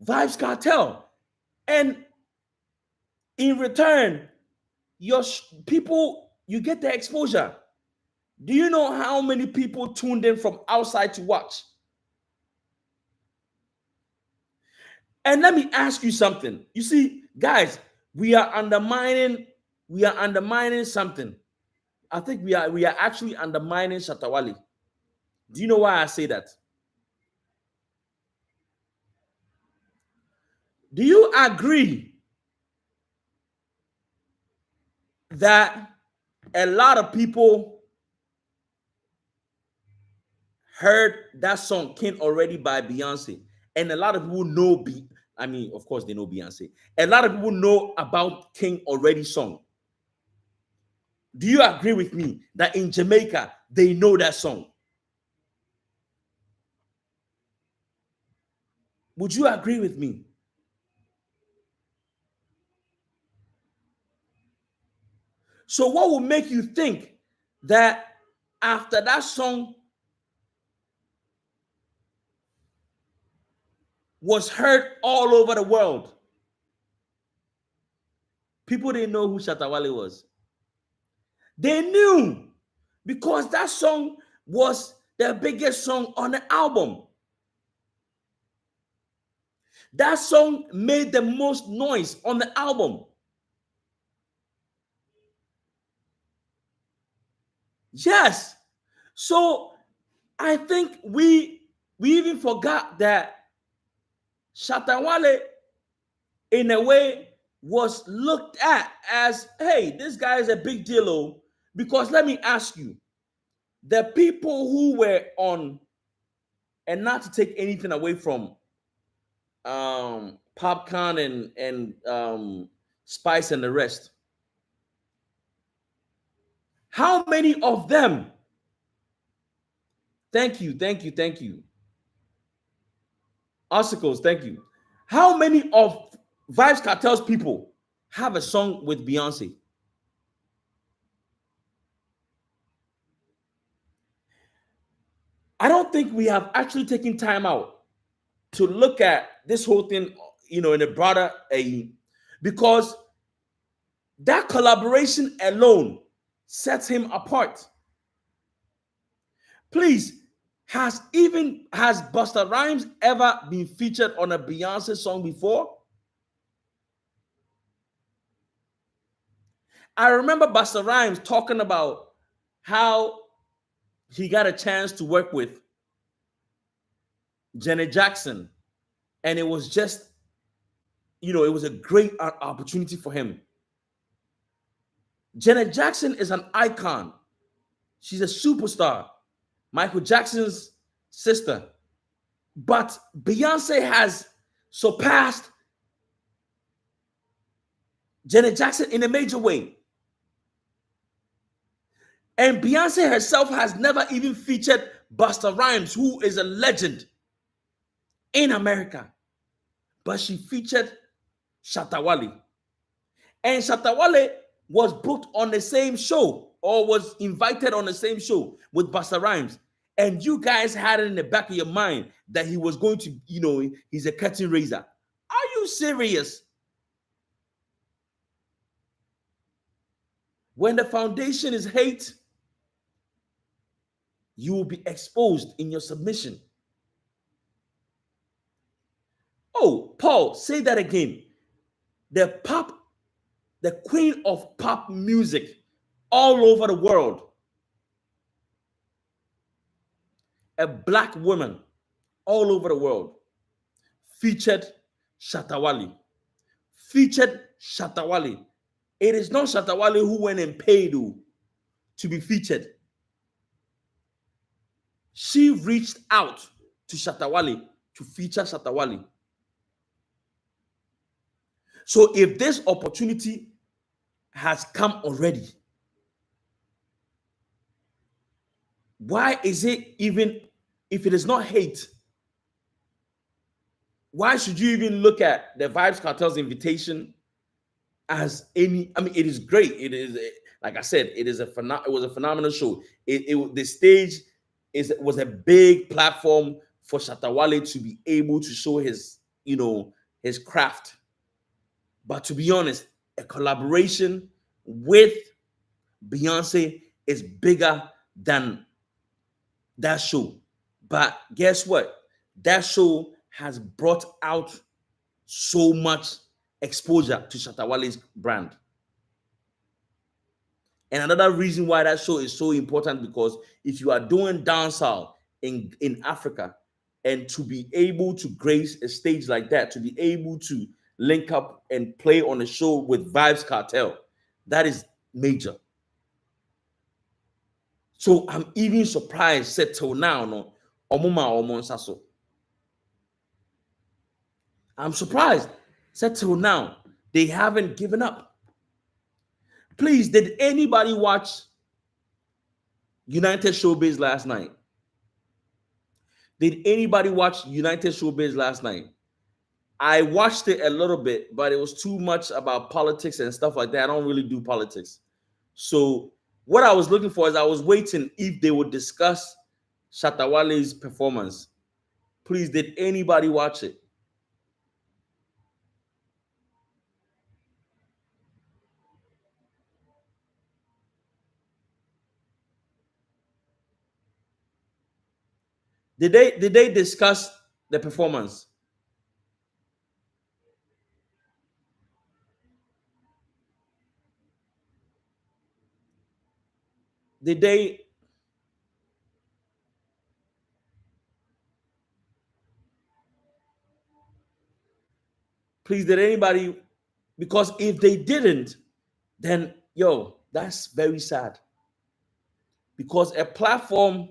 A: Vybz Cartel. And in return, your people, you get the exposure. Do you know how many people tuned in from outside to watch? And let me ask you something. You see, guys, we are undermining something. I think we are actually undermining Shatta. Do you know why I say that? Do you agree that a lot of people heard that song King already by Beyonce, and a lot of people know of course they know Beyonce. A lot of people know about King already song. Do you agree with me that in Jamaica they know that song? Would you agree with me? So what will make you think that after that song was heard all over the world, people didn't know who Shatta was? They knew because that song was the biggest song on the album. That song made the most noise on the album. Yes. So I think we even forgot that Shatta in a way was looked at as, hey, this guy is a big deal. Because let me ask you, the people who were on, and not to take anything away from Popcorn and Spice and the rest, how many of them? Thank you. Obstacles, thank you. How many of Vybz Cartel's people have a song with Beyonce? I don't think we have actually taken time out to look at this whole thing, in a broader because that collaboration alone sets him apart. Please, has Busta Rhymes ever been featured on a Beyonce song before? I remember Busta Rhymes talking about how he got a chance to work with Janet Jackson, and it was just, it was a great opportunity for him. Janet Jackson is an icon. She's a superstar. Michael Jackson's sister. But Beyonce has surpassed Janet Jackson in a major way. And Beyonce herself has never even featured Busta Rhymes, who is a legend in America. But she featured Shatta Wale. And Shatta Wale was booked on the same show or was invited on the same show with Busta Rhymes. And you guys had it in the back of your mind that he was going to, he's a curtain raiser. Are you serious? When the foundation is hate, you will be exposed in your submission. Oh, Paul, say that again. The queen of pop music all over the world, a black woman all over the world, featured Shatta Wale. Featured Shatta Wale. It is not Shatta Wale who went and paid to be featured. She reached out to Shatta Wale to feature Shatta Wale. So if this opportunity has come already, why is it even, if it is not hate, why should you even look at the Vybz Kartel's invitation as any? I mean, it is great. It is, like I said, it was a phenomenal show. The stage was a big platform for Shatta Wale to be able to show his craft. But to be honest, a collaboration with Beyonce is bigger than that show. But guess what? That show has brought out so much exposure to Shatta Wale's brand. And another reason why that show is so important, because if you are doing dancehall in Africa, and to be able to grace a stage like that, to be able to link up and play on a show with Vybz Kartel, that is major. So I'm even surprised, said till now, no, I'm surprised, said till now, they haven't given up. Please, did anybody watch United Showbiz last night? Did anybody watch United Showbiz last night? I watched it a little bit, but it was too much about politics and stuff like that. I don't really do politics. So what I was looking for is I was waiting if they would discuss Shatta Wale's performance. Please, did anybody watch it? Did they discuss the performance? Did they? Please, did anybody? Because if they didn't, then that's very sad. Because a platform,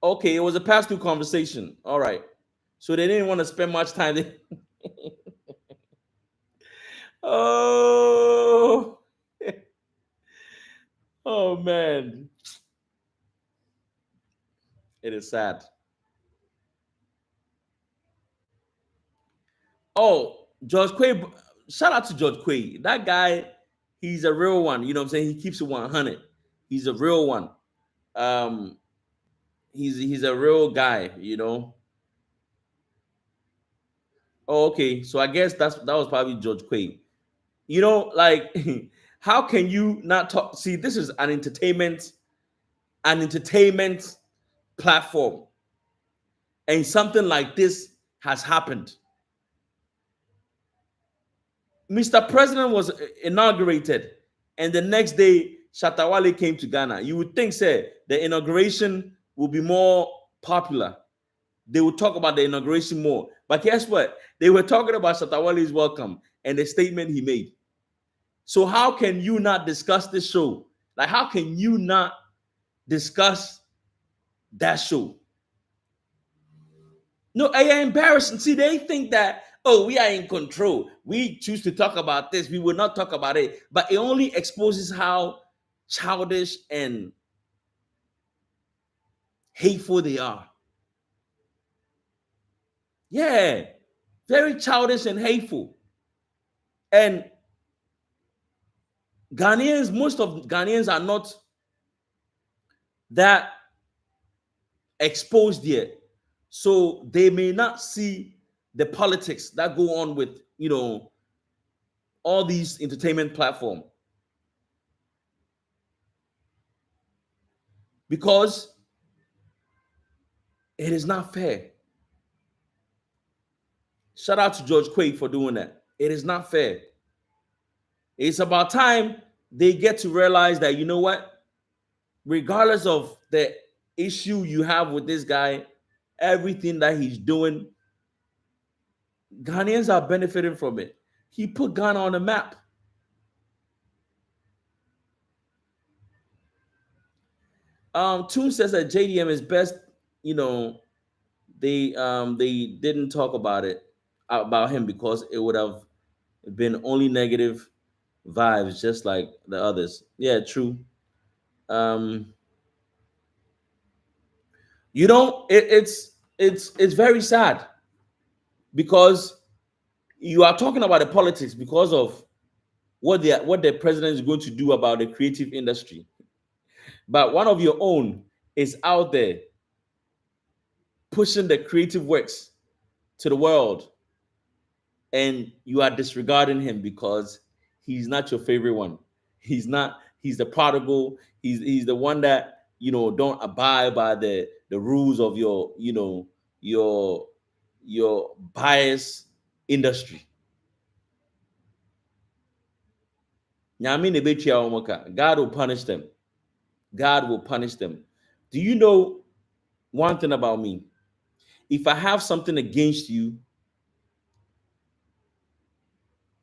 A: okay, it was a pass-through conversation. All right. So they didn't want to spend much time. Oh, oh man. It is sad. Oh, George Quay. Shout out to George Quay. That guy, he's a real one. You know what I'm saying? He keeps it 100. He's a real one. Um, he's a real guy, you know. Oh, okay. So I guess that was probably George Quay. You know, like how can you not talk? See, this is an entertainment platform, and something like this has happened. Mr. President was inaugurated, and the next day, Shatta came to Ghana. You would think, say, the inauguration will be more popular. They would talk about the inauguration more. But guess what? They were talking about Shatta welcome and the statement he made. So how can you not discuss this show? Like, how can you not discuss that show? No, I embarrassing. See, they think that, oh, we are in control. We choose to talk about this. We will not talk about it. But it only exposes how childish and hateful they are. Yeah, very childish and hateful. And Ghanaians, most of Ghanaians are not that exposed yet. So they may not see the politics that go on with, all these entertainment platforms, because it is not fair. Shout out to George Quay for doing that. It is not fair. It's about time they get to realize that, you know what, regardless of the issue you have with this guy, everything that he's doing, Ghanaians are benefiting from it. He put Ghana on the map. Toon says that JDM is best, you know, they didn't talk about him because it would have been only negative vibes, just like the others. Yeah, true. Um, it's very sad because you are talking about the politics because of what the president is going to do about the creative industry, but one of your own is out there pushing the creative works to the world, and you are disregarding him because he's not your favorite one. He's not. He's the prodigal. He's the one that don't abide by the rules of your your bias industry. Nyame na ebetua wɔn ka. God will punish them. God will punish them. Do you know one thing about me? If I have something against you,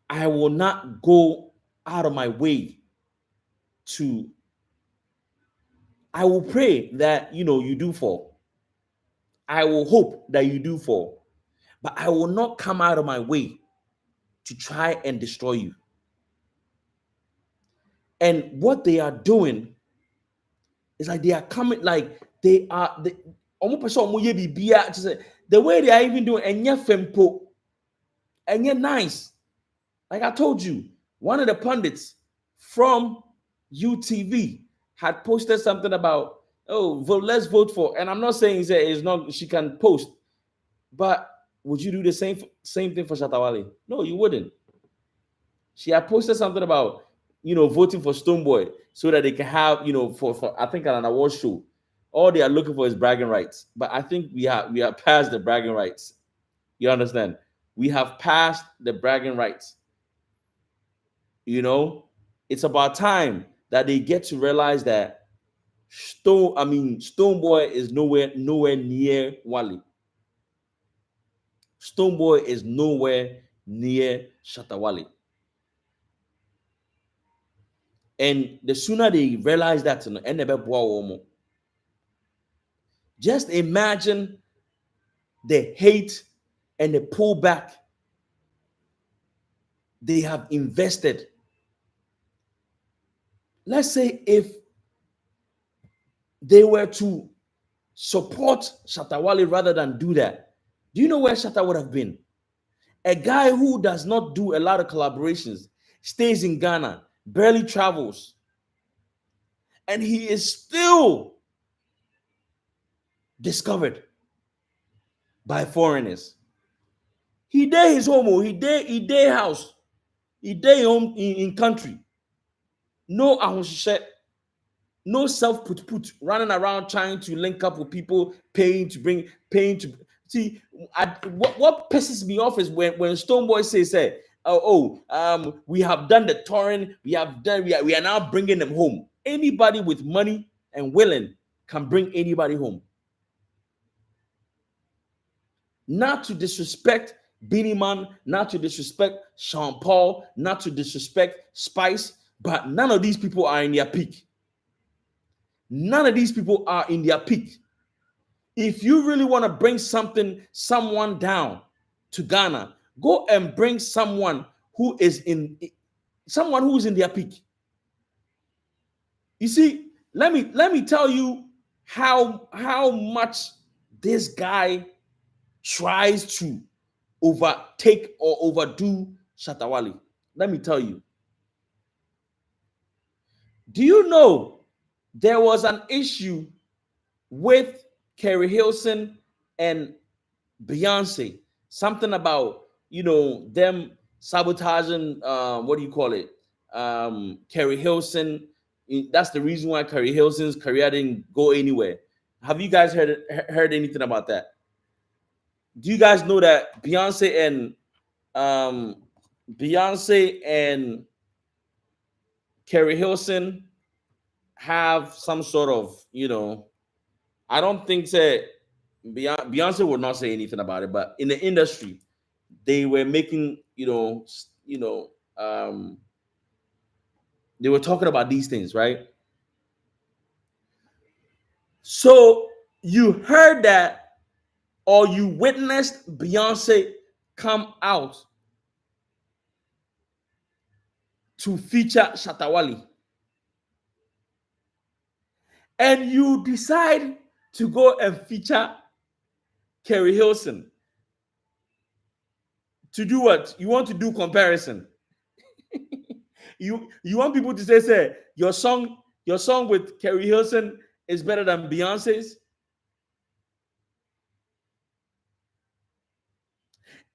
A: I will not go out of my way to. I will pray that you do fall. I will hope that you do fall, but I will not come out of my way to try and destroy you. And what they are doing is like they are coming, like they are the the way they are even doing and fempo and yet nice. Like I told you, one of the pundits from UTV had posted something about, oh, let's vote for. And I'm not saying that it's not, she can post, but would you do the same thing for Shatta? No, you wouldn't. She had posted something about, voting for Stonebwoy so that they can have, for I think an award show. All they are looking for is bragging rights. But I think we are past the bragging rights. You understand? We have passed the bragging rights. It's about time that they get to realize that Stonebwoy is nowhere near Wale. Stonebwoy is nowhere near Shatta. And the sooner they realize that, just imagine the hate and the pullback they have invested. Let's say if they were to support Shatta rather than do that, do you know where Shatta would have been? A guy who does not do a lot of collaborations, stays in Ghana, barely travels, and he is still discovered by foreigners. He did his home, he did house, he did home in country. No ahoshishe, no self put running around trying to link up with people, paying to see. What pisses me off is when Stonebwoy says, we have done the touring, we are now bringing them home. Anybody with money and willing can bring anybody home. Not to disrespect Beanie Man, not to disrespect Sean Paul, not to disrespect Spice, but none of these people are in their peak. None of these people are in their peak. If you really want to bring someone down to Ghana, go and bring someone who's in their peak. You see, let me tell you how much this guy tries to overtake or overdo Shatta Wale. Let me tell you. Do you know there was an issue with Kerry Hilson and Beyonce? Something about, them sabotaging, what do you call it? Kerry Hilson. That's the reason why Kerry Hilson's career didn't go anywhere. Have you guys heard anything about that? Do you guys know that Beyonce and Kerry Hilson have some sort of, I don't think that Beyonce would not say anything about it, but in the industry, they were making, they were talking about these things, right? So you heard that, or you witnessed Beyonce come out to feature Shatta Wale, and you decide to go and feature Kerry Hilson. To do what? You want to do comparison. You want people to say your song with Kerry Hilson is better than Beyonce's.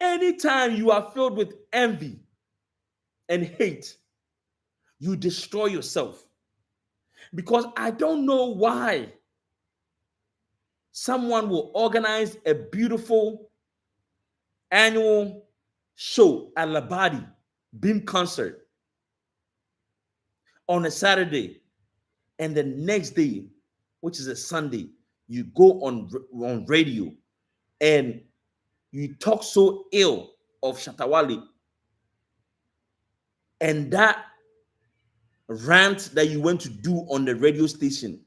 A: Anytime you are filled with envy and hate, you destroy yourself. Because I don't know why someone will organize a beautiful annual show at Labadi Beam concert on a Saturday, and the next day, which is a Sunday, you go on radio and you talk so ill of Shatta Wale, and that rant that you went to do on the radio station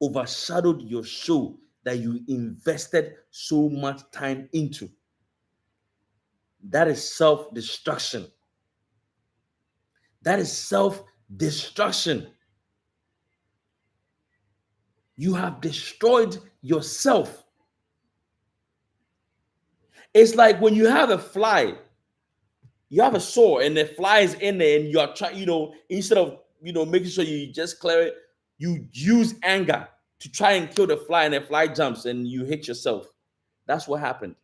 A: overshadowed your show that you invested so much time into. That is self-destruction. That is self-destruction. You have destroyed yourself. It's like when you have a fly, you have a sore and the fly is in there, and you're trying, instead of, making sure you just clear it, you use anger to try and kill the fly, and the fly jumps and you hit yourself. That's what happened.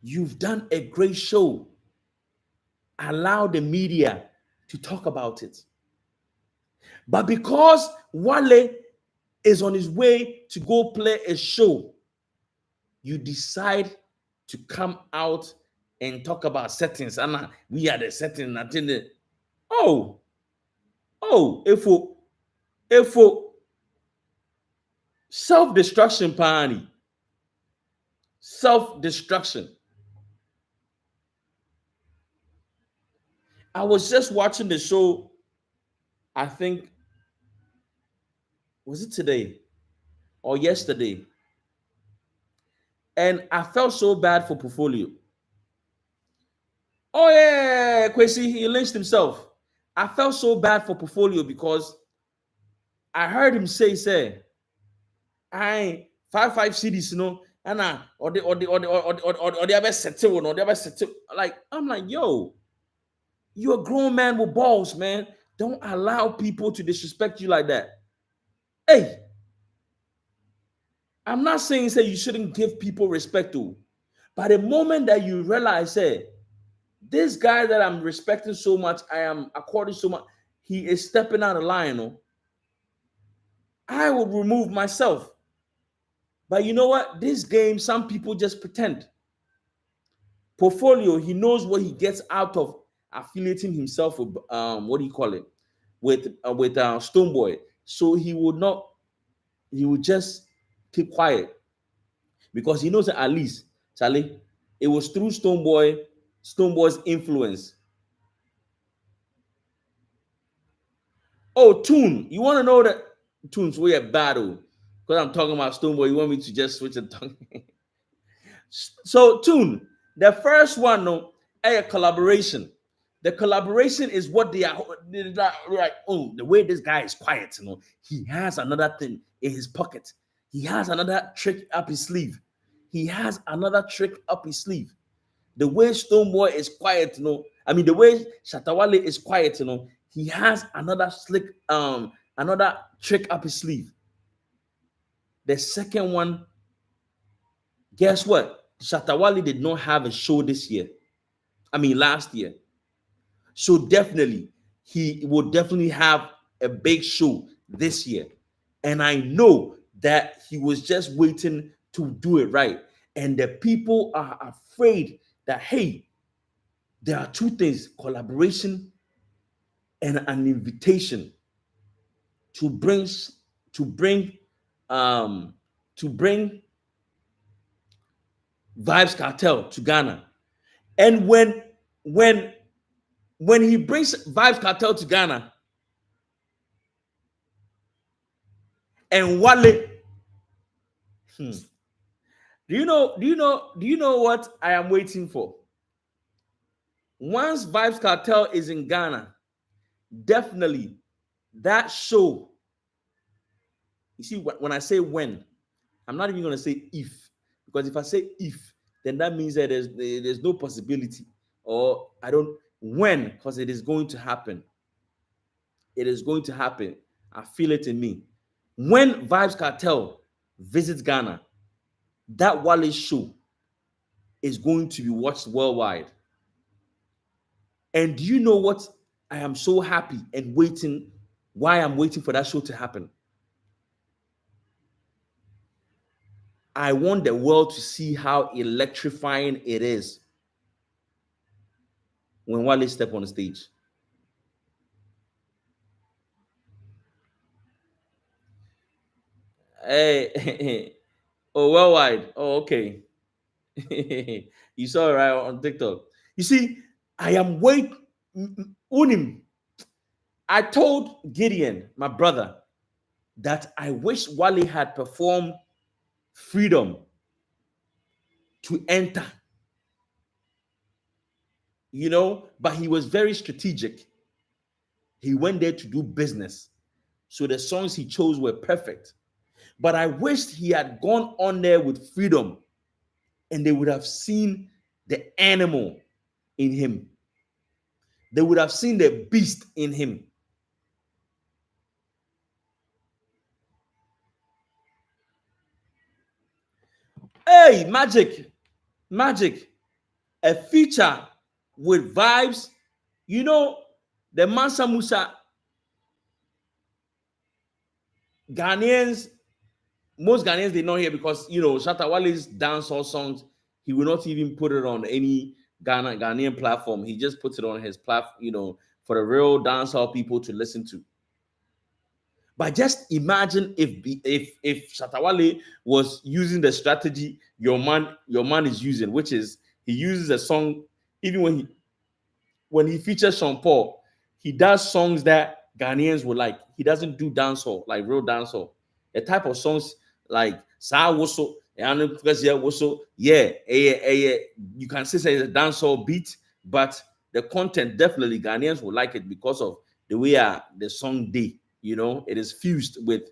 A: You've done a great show. Allow the media to talk about it. But because Wale is on his way to go play a show, you decide to come out and talk about settings. And we are the setting. If self-destruction, pani. Self-destruction. I was just watching the show, I think, was it today or yesterday? And I felt so bad for Portfolio. Oh yeah, Kwesi, he lynched himself. I felt so bad for Portfolio because I heard him say, I 5 CDs, and or the other settle, or the other settle. Like, I'm like, yo, you're a grown man with balls, man. Don't allow people to disrespect you like that. Hey, I'm not saying say you shouldn't give people respect to, but the moment that you realize, say, this guy that I'm respecting so much, I am according so much, he is stepping out of line, no, I would remove myself. But you know what? This game, some people just pretend. Portfolio, he knows what he gets out of affiliating himself with what do you call it? With Stonebwoy. So he would not, he would just keep quiet because he knows that at least, Charlie, it was through Stonebwoy's influence. Oh, Tune, you want to know that Tunes we at battle? Because I'm talking about Stonebwoy, you want me to just switch the tongue? So, Tune, the first one, no, a collaboration. The collaboration is what they are like. Oh, the way this guy is quiet, you know, he has another thing in his pocket. He has another trick up his sleeve. He has another trick up his sleeve. The way Stonebwoy is quiet, you know. I mean, the way Shatta is quiet, you know. He has another another trick up his sleeve. The second one, guess what? Shatta did not have a show this year. I mean, last year. So definitely, he will definitely have a big show this year. And I know that he was just waiting to do it right. And the people are afraid that, hey, there are two things: collaboration and an invitation to bring to bring um to bring Vibes Cartel to Ghana. And when when he brings Vibes Cartel to Ghana and Wale, hmm, do you know what I am waiting for? Once Vibes Cartel is in Ghana, definitely that show. You see, when I say when, I'm not even going to say if, because if I say if, then that means that there's no possibility, or I don't when, because it is going to happen. It is going to happen. I feel it in me. When Vibes Cartel visits Ghana, that Wale show is going to be watched worldwide. And do you know what? I am so happy and waiting. Why I'm waiting for that show to happen? I want the world to see how electrifying it is when Wale step on the stage. Hey, oh, worldwide. Oh, okay. You saw it right on TikTok. You see, I am wait. Unim. I told Gideon, my brother, that I wish Wale had performed Freedom to enter, but he was very strategic. He went there to do business. So the songs he chose were perfect. But I wished he had gone on there with Freedom and they would have seen the animal in him. They would have seen the beast in him. Hey, magic, a feature with vibes. You know, the Mansa Musa Ghanaians, most Ghanaians did not hear because Shatta Wale's dancehall songs, he will not even put it on any Ghanaian platform. He just puts it on his platform, for the real dancehall people to listen to. But just imagine if Shatta Wale was using the strategy your man is using, which is he uses a song even when he features Sean Paul, he does songs that Ghanaians would like. He doesn't do dancehall, like real dancehall. The type of songs like Sa Woso, Woso, you can say it's a dancehall beat, but the content definitely Ghanaians will like it because of the way the song day. It is fused with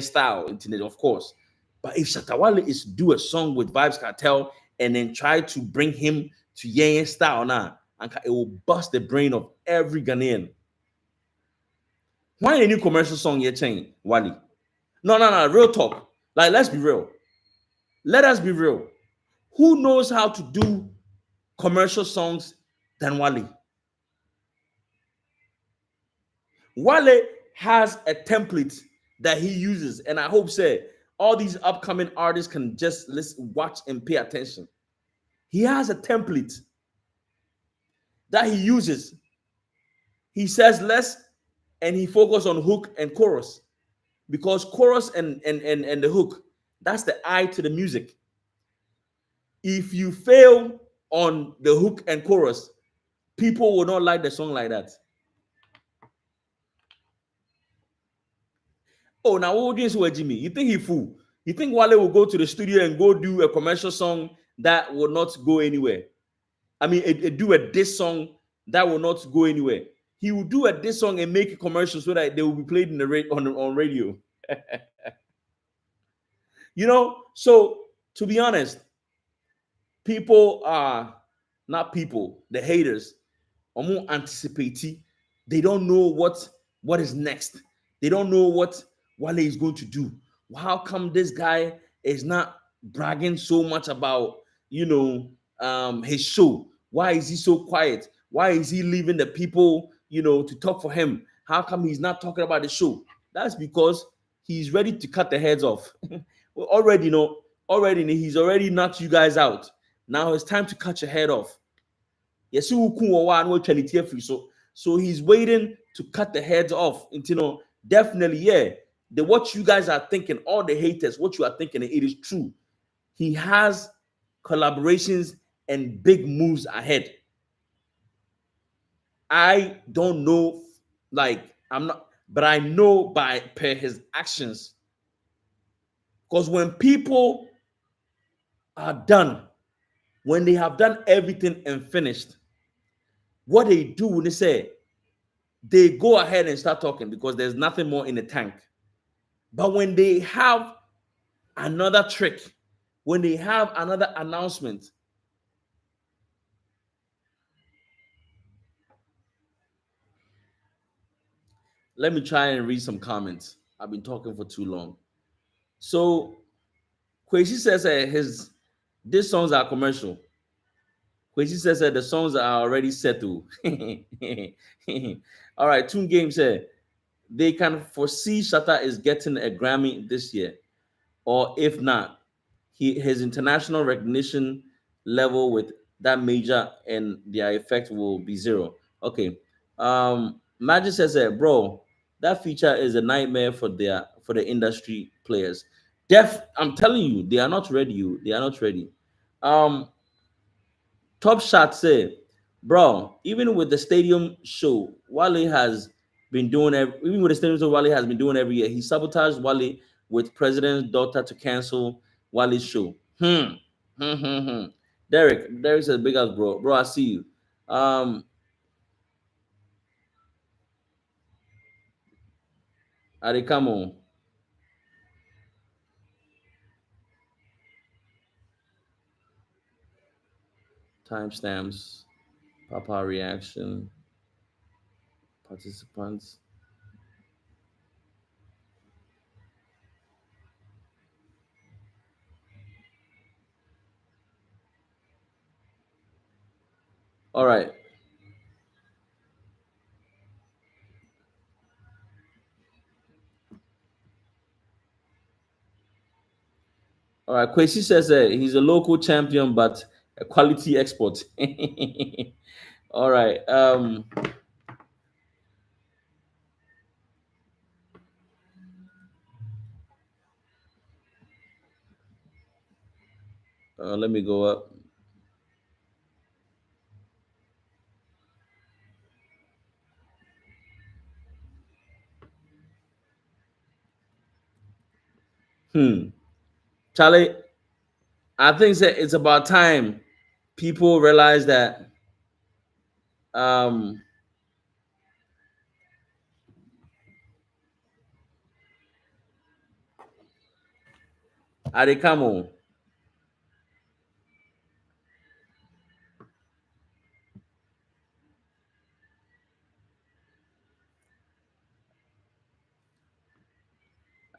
A: style, internet, of course. But if Shatta Wale is to do a song with Vibes Cartel and then try to bring him to style now, and it will bust the brain of every Ghanaian. Why a new commercial song you're saying, Wally? No, no, no, real talk. Like, let's be real. Let us be real. Who knows how to do commercial songs than Wale? Wale has a template that he uses, and I hope say all these upcoming artists can just listen, watch, and pay attention. He has a template that he uses. He says less, and he focuses on hook and chorus, because chorus and the hook, that's the eye to the music. If you fail on the hook and chorus, people will not like the song like that. Oh, now what audience were Jimmy? You think he fool? You think Wale will go to the studio and go do a commercial song that will not go anywhere? I mean, do a diss song that will not go anywhere. He will do a diss song and make a commercial so that they will be played in the on radio. You know, so to be honest, people are not people, the haters are more anticipating. They don't know what is next. They don't know what Wale is going to do. How come this guy is not bragging so much about his show? Why is he so quiet? Why is he leaving the people to talk for him? How come he's not talking about the show? That's because he's ready to cut the heads off. Well, already, he's already knocked you guys out. Now it's time to cut your head off. Yes, so he's waiting to cut the heads off. And, definitely, yeah. The what you guys are thinking, all the haters, what you are thinking, it is true. He has collaborations and big moves ahead. I don't know, like I'm not, but I know by per his actions. Because when people are done, when they have done everything and finished, what they do when they go ahead and start talking because there's nothing more in the tank. But when they have another trick, when they have another announcement, let me try and read some comments. I've been talking for too long. So Kwesi says his these songs are commercial. Kwesi says the songs are already settled. All right, Toon Game said they can foresee Shatta is getting a Grammy this year, or if not, his international recognition level with that major and their effect will be zero. Okay. Magic says bro, that feature is a nightmare for the industry players. I'm telling you, they are not ready. They are not ready. Um, Top Shot say, bro, even with the stadium show, Wale has been doing even with the stadium show Wale has been doing every year. He sabotaged Wale with president's daughter to cancel Wale's show. Hmm. Derek says, big ass bro. Bro, I see you. Adekamo, timestamps, Papa reaction, participants. All right. All right. Kwesi says he's a local champion, but a quality export. All right. Let me go up. Charlie, I think that it's about time people realize that um Adekamo,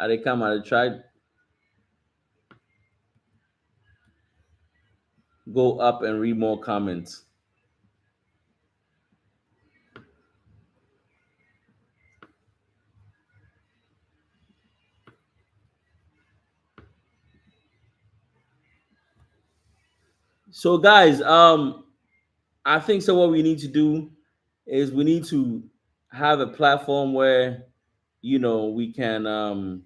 A: they come, I tried go up and read more comments. So guys, I think so. What we need to do is we need to have a platform where we can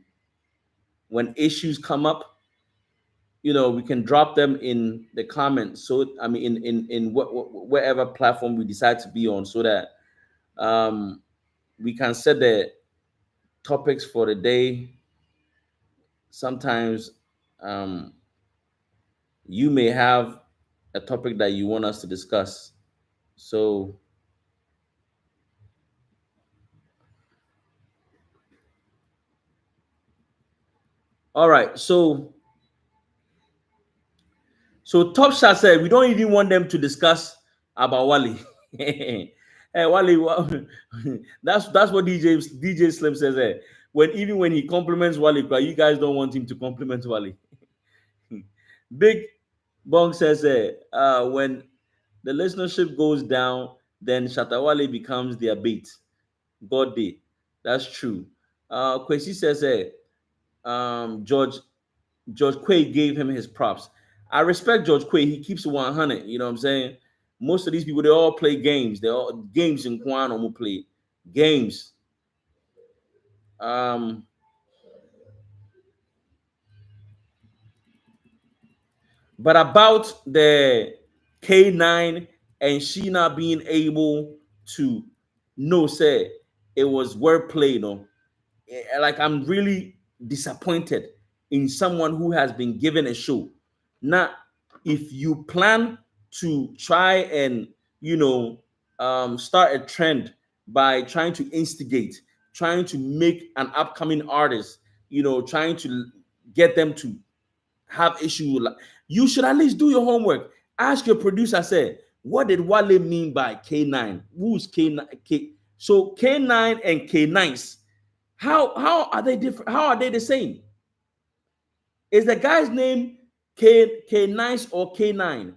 A: when issues come up, we can drop them in the comments. So I mean, in wherever platform we decide to be on, so that um, we can set the topics for the day. Sometimes um, you may have a topic that you want us to discuss. So, all right. So Top Shot said we don't even want them to discuss about Wale. Hey, Wale, that's what DJ Slim says. When even when he compliments Wale, you guys don't want him to compliment Wale. Big Bong says, when the listenership goes down, then Shatta Wale becomes their bait. God day. That's true. Kwesi says, George Quay gave him his props. I respect George Quay. He keeps it 100. You know what I'm saying? Most of these people, they all play games. They all games in Kwano will play games. Um, but about the K9 and she not being able to know, say it was wordplay, like I'm really disappointed in someone who has been given a show. Now, if you plan to try and start a trend by trying to instigate, trying to make an upcoming artist, trying to get them to have issue, you should at least do your homework. Ask your producer, say, what did Wale mean by K9? Who's K9? So K9 and K9s, how are they different? How are they the same? Is the guy's name K9 or K9?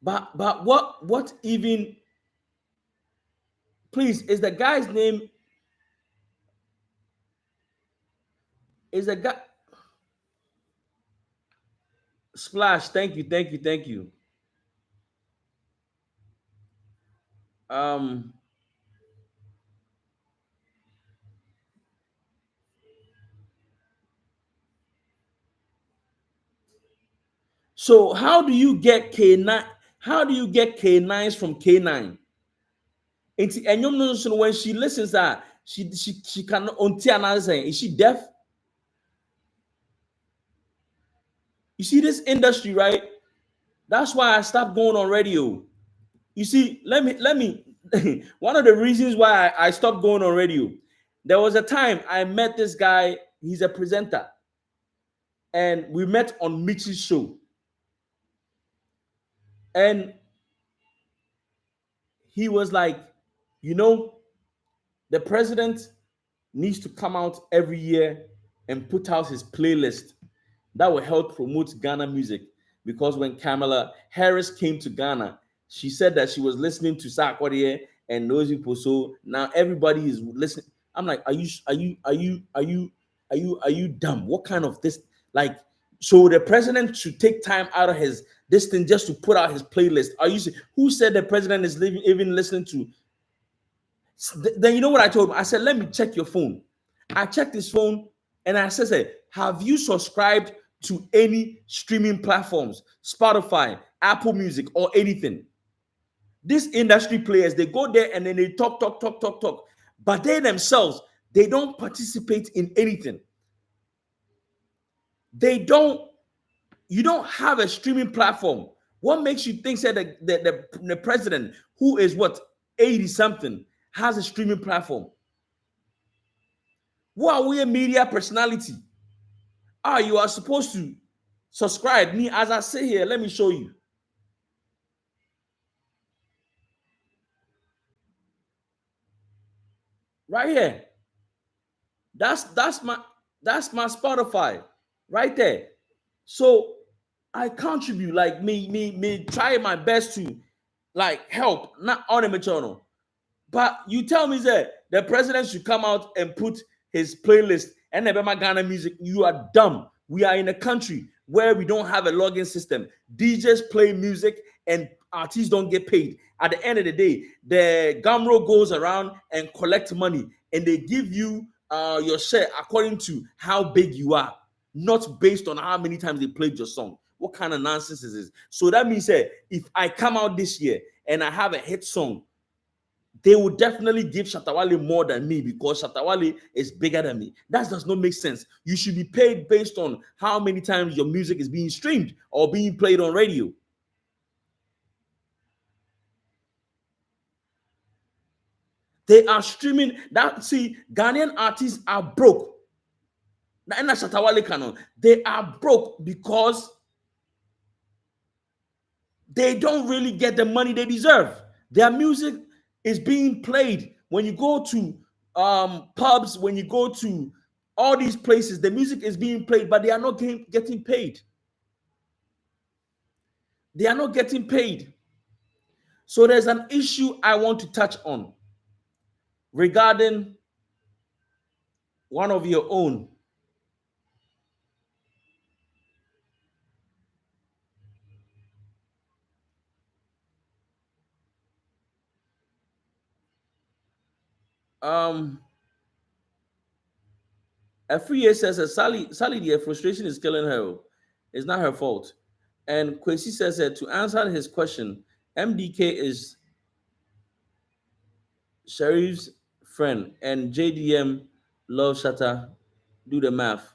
A: But what even, please, is the guy's name, is the guy Splash? Thank you, thank you, thank you. Um so how do you get K9? How do you get K9s from K9? And you know, so when she listens that she cannot saying, is she deaf? You see this industry, right? That's why I stopped going on radio. You see, let me one of the reasons why I stopped going on radio. There was a time I met this guy, he's a presenter, and we met on Mitch's show. And he was like, you know, the president needs to come out every year and put out his playlist that will help promote Ghana music. Because when Kamala Harris came to Ghana, she said that she was listening to Sarkodie and those people. So now everybody is listening. I'm like, are you dumb? What kind of this? Like, so the president should take time out of his this thing just to put out his playlist. Are you? Who said the president is even listening to? Then you know what I told him? I said, let me check your phone. I checked his phone and I said, have you subscribed to any streaming platforms, Spotify, Apple Music, or anything? These industry players, they go there and then they talk, talk, talk, talk, talk. But they themselves, they don't participate in anything. They don't, you don't have a streaming platform. What makes you think that the president, who is what, 80 something, has a streaming platform? Who are we a media personality? You are supposed to subscribe. Me, as I say here, let me show you. right here. That's my Spotify right there. So I contribute, like me try my best to like help, not on a channel. But you tell me that the president should come out and put his playlist and my Ghana music. You are dumb. We are in a country where we don't have a login system. DJs play music and artists don't get paid. At the end of the day, the Gamro goes around and collect money and they give you your share according to how big you are, not based on how many times they played your song. What kind of nonsense is this? So that means that if I come out this year and I have a hit song, they will definitely give Shatta Wale more than me because Shatta Wale is bigger than me. That does not make sense. You should be paid based on how many times your music is being streamed or being played on radio. They are streaming that. See, Ghanaian artists are broke. And Shatta Wale canon. They are broke because they don't really get the money they deserve. Their music is being played when you go to pubs, when you go to all these places, the music is being played, but they are not getting paid. They are not getting paid. So there's an issue I want to touch on regarding one of your own. Um, Afriye says that Sally, the frustration is killing her. It's not her fault. And Kwesi says that to answer his question, MDK is Sharif's friend, and JDM loves Shatta. Do the math.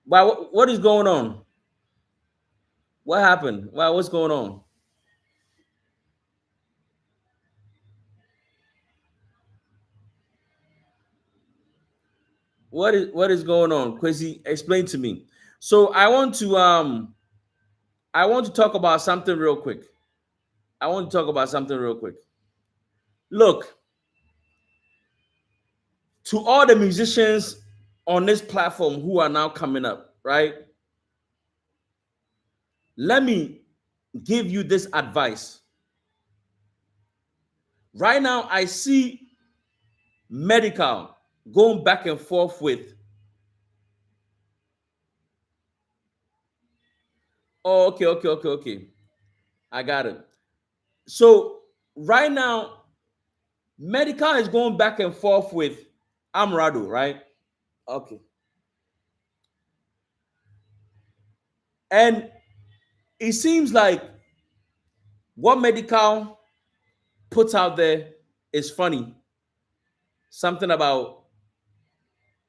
A: Why? What is going on? What happened? Why? What's going on? What is going on? Kwesi, explain to me. So I want to talk about something real quick. I want to talk about something real quick. Look, to all the musicians on this platform who are now coming up, right? Let me give you this advice. Right now, I see Medical going back and forth with, oh, okay. I got it. So right now, Medical is going back and forth with Amrado, right? Okay. And it seems like what Medical puts out there is funny. Something about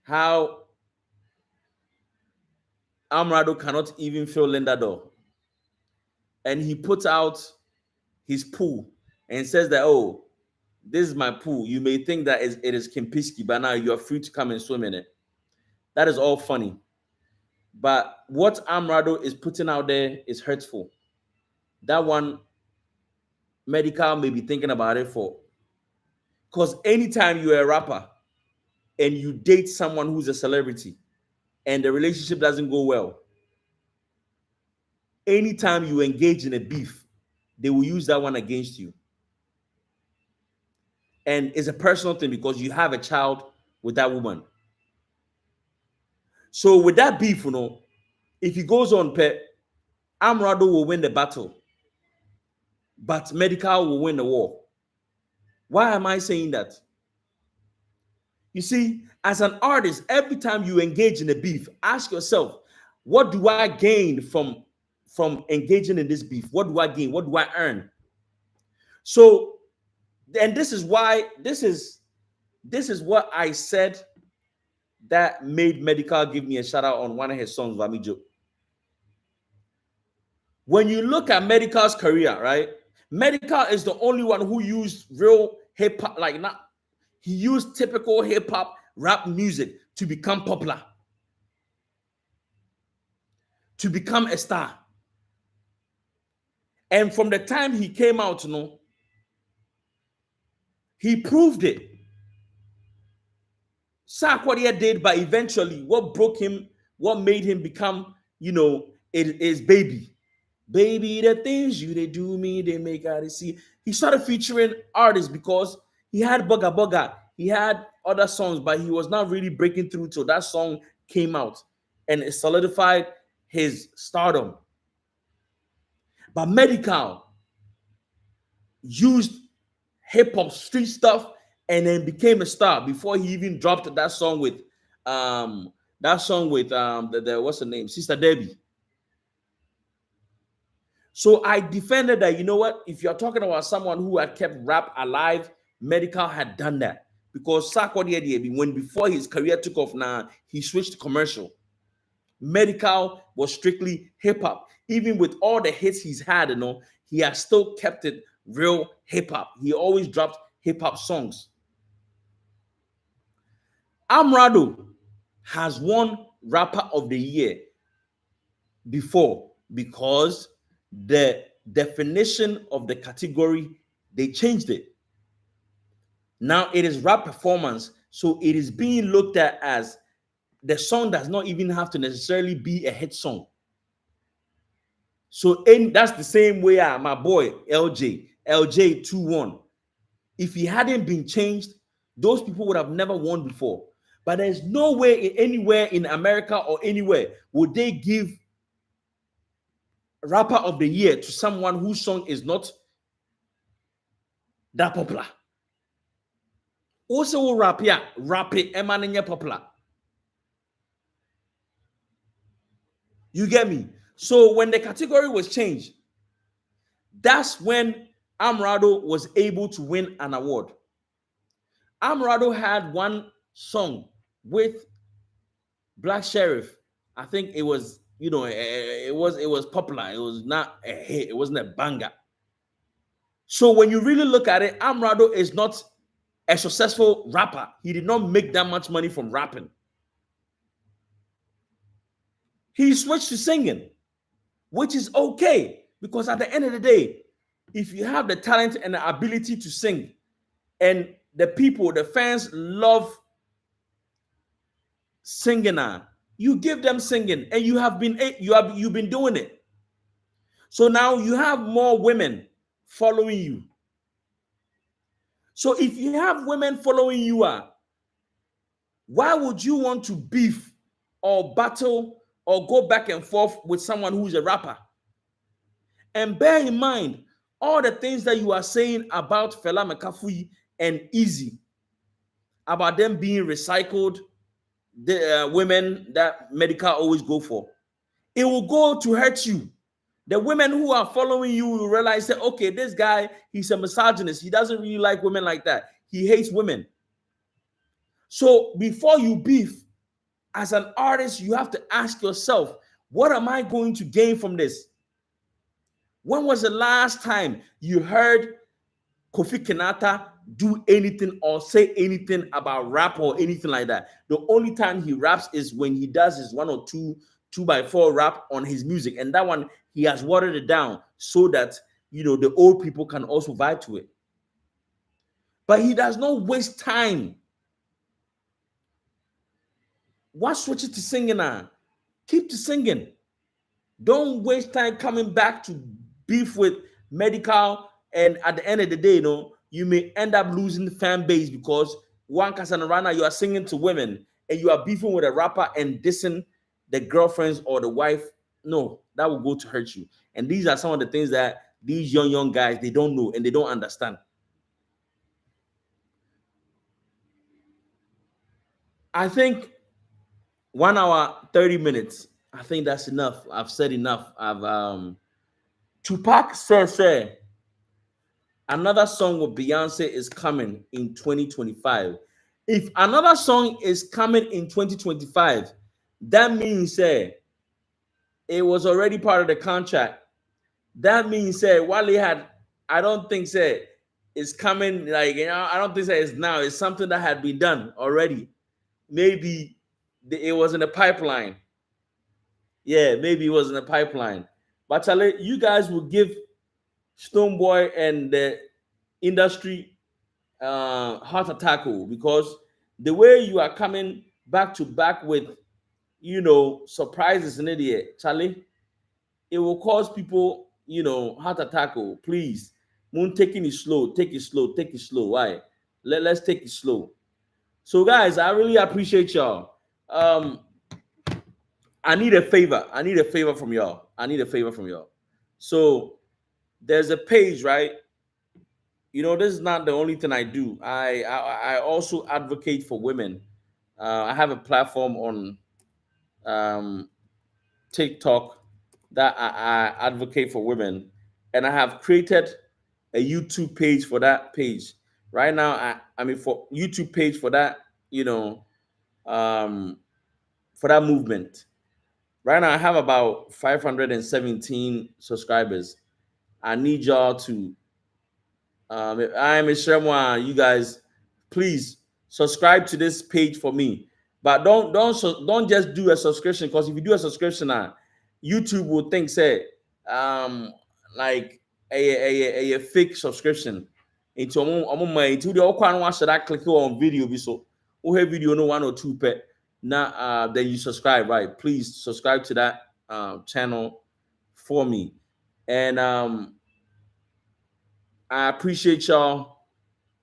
A: how Amrado cannot even fill Linda door. And he puts out his pool and says that, oh, this is my pool. You may think that it is Kempiski, but now you're free to come and swim in it. That is all funny. But what Amrado is putting out there is hurtful. That one, Medical may be thinking about it for. Because anytime you're a rapper and you date someone who's a celebrity and the relationship doesn't go well, anytime you engage in a beef, they will use that one against you. And it's a personal thing because you have a child with that woman. So with that beef, if he goes on, Amrado will win the battle, but Medical will win the war. Why am I saying that? You see, as an artist, every time you engage in a beef, ask yourself, what do I gain from engaging in this beef? What do I gain? What do I earn? So, and this is why this is what I said that made Medical give me a shout out on one of his songs, Vamijo. When you look at Medical's career, right? Medical is the only one who used real hip hop, like not he used typical hip hop rap music to become popular, to become a star. And from the time he came out, he proved it. Sarkodie did, but eventually, what broke him, what made him become, it is Baby. Baby, the things you they do me, they make out to see. He started featuring artists because he had Bugga Bugga, he had other songs, but he was not really breaking through till that song came out, and it solidified his stardom. But Medical used hip hop street stuff and then became a star before he even dropped that song with the what's her name, Sister Debbie. So I defended that, you know what? If you're talking about someone who had kept rap alive, Medical had done that. Because Sarkodie, when before his career took off now, he switched to commercial. Medical was strictly hip hop. Even with all the hits he's had, he has still kept it real hip hop. He always dropped hip hop songs. Amrado has won Rapper of the Year before because the definition of the category, they changed it. Now it is rap performance, so it is being looked at as the song does not even have to necessarily be a hit song. So that's the same way my boy LJ 2-1. If he hadn't been changed, those people would have never won before. But there's no way anywhere in America or anywhere would they give Rapper of the Year to someone whose song is not that popular. Also, rap it, emanenya popular. You get me? So when the category was changed, that's when Amrado was able to win an award. Amrado had one song with Black Sheriff. I think it was, it was popular. It was not a hit. It wasn't a banger. So when you really look at it, Amrado is not a successful rapper. He did not make that much money from rapping. He switched to singing, which is okay, because at the end of the day, if you have the talent and the ability to sing, and the people, the fans love singing, you give them singing, and you've been doing it. So now you have more women following you. So if you have women following you, why would you want to beef or battle or go back and forth with someone who's a rapper? And bear in mind all the things that you are saying about Fela McAfee and Easy, about them being recycled, the women that Medical always go for. It will go to hurt you. The women who are following you will realize that, okay, this guy, he's a misogynist. He doesn't really like women like that. He hates women. So before you beef, as an artist, you have to ask yourself, what am I going to gain from this? When was the last time you heard Kofi Kenata do anything or say anything about rap or anything like that? The only time he raps is when he does his 1 or 2x4 rap on his music, and that one he has watered it down so that the old people can also vibe to it. But he does not waste time. Why switch it to singing now? Keep to singing. Don't waste time coming back to beef with Medical, and at the end of the day, you may end up losing the fan base because one Casanarana, you are singing to women and you are beefing with a rapper and dissing the girlfriends or the wife. No, that will go to hurt you. And these are some of the things that these young guys, they don't know and they don't understand. I think 1 hour, 30 minutes. I think that's enough. I've said enough. Tupac says, another song with Beyonce is coming in 2025. If another song is coming in 2025, that means it was already part of the contract. That means Wale had, I don't think it's coming, I don't think it's now. It's something that had been done already. Maybe it was in the pipeline. Yeah, maybe it was in the pipeline. But you guys will give Stonebwoy and the industry heart attack because the way you are coming back to back with, surprises in it, Charlie, it will cause people, heart attack. Oh, please, moon taking it slow, take it slow, take it slow. Why? Let's take it slow. So, guys, I really appreciate y'all. I need a favor. I need a favor from y'all. I need a favor from y'all. So there's a page, right? This is not the only thing I do. I also advocate for women. I have a platform on um, TikTok that I advocate for women, and I have created a YouTube page for that page. Right now, I mean for YouTube page for that, um, for that movement. Right now, I have about 517 subscribers. I need y'all to I'm a Sherman. You guys, please subscribe to this page for me. But don't just do a subscription, because if you do a subscription, YouTube will think say like a fake subscription. Into into the okwa no should I click on video be so who have video no 1 or 2 pet now then you subscribe, right? Please subscribe to that channel for me. And I appreciate y'all,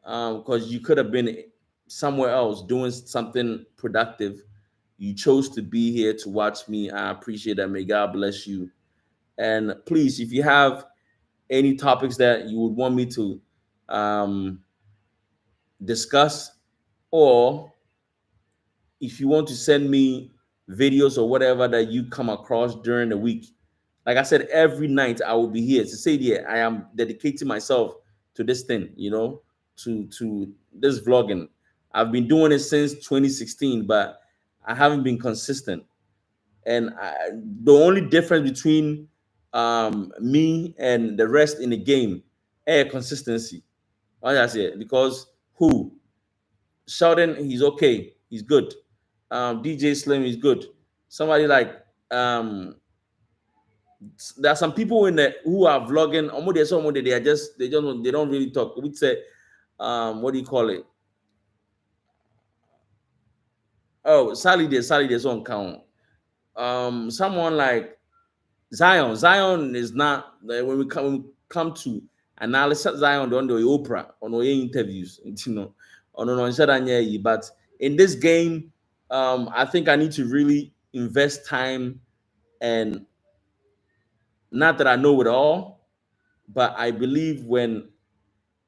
A: because you could have been somewhere else doing something productive. You chose to be here to watch me. I appreciate that. May God bless you. And please, if you have any topics that you would want me to um, discuss, or if you want to send me videos or whatever that you come across during the week, like I said, every night I will be here to say, yeah, I am dedicating myself to this thing, to this vlogging. I've been doing it since 2016, but I haven't been consistent. And the only difference between me and the rest in the game, consistency. Like I said, because who? Sheldon, he's okay. He's good. DJ Slim is good. Somebody like there are some people in there who are vlogging. There's someone that they don't really talk. We say what do you call it? Oh, Sally there's on count. Someone like Zion is not when we come to analysis. Zion on the Oprah on the interviews, but in this game, I think I need to really invest time, and not that I know it all, but I believe when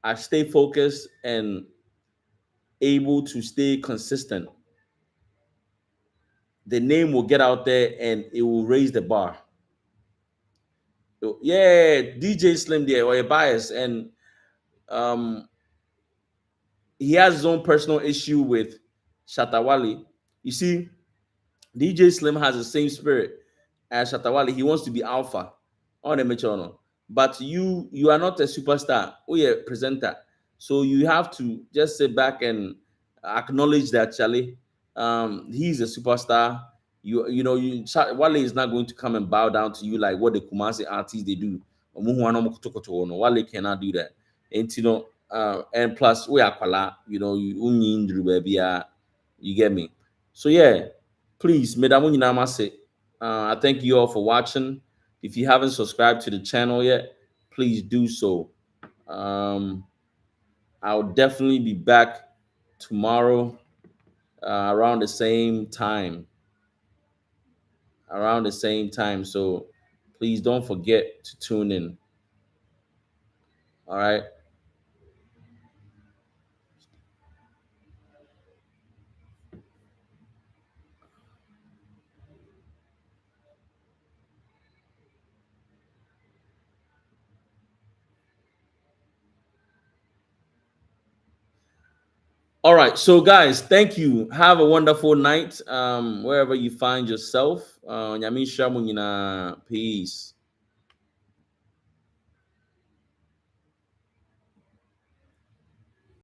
A: I stay focused and able to stay consistent, the name will get out there and it will raise the bar. So, yeah, DJ Slim there or a bias, and um, he has his own personal issue with Shatta. You see, DJ Slim has the same spirit as Shatta. He wants to be alpha on the Mechono. But you are not a superstar. Oh yeah, presenter. So you have to just sit back and acknowledge that Charlie, he's a superstar. Wale is not going to come and bow down to you like what the Kumasi artists they do. Wale cannot do that. And and plus we are kwala, you get me. So yeah, please, Medamu Namase. I thank you all for watching. If you haven't subscribed to the channel yet, please do so. I'll definitely be back tomorrow around the same time. Around the same time. So please don't forget to tune in. All right. All right. So guys, thank you. Have a wonderful night. Wherever you find yourself. Peace.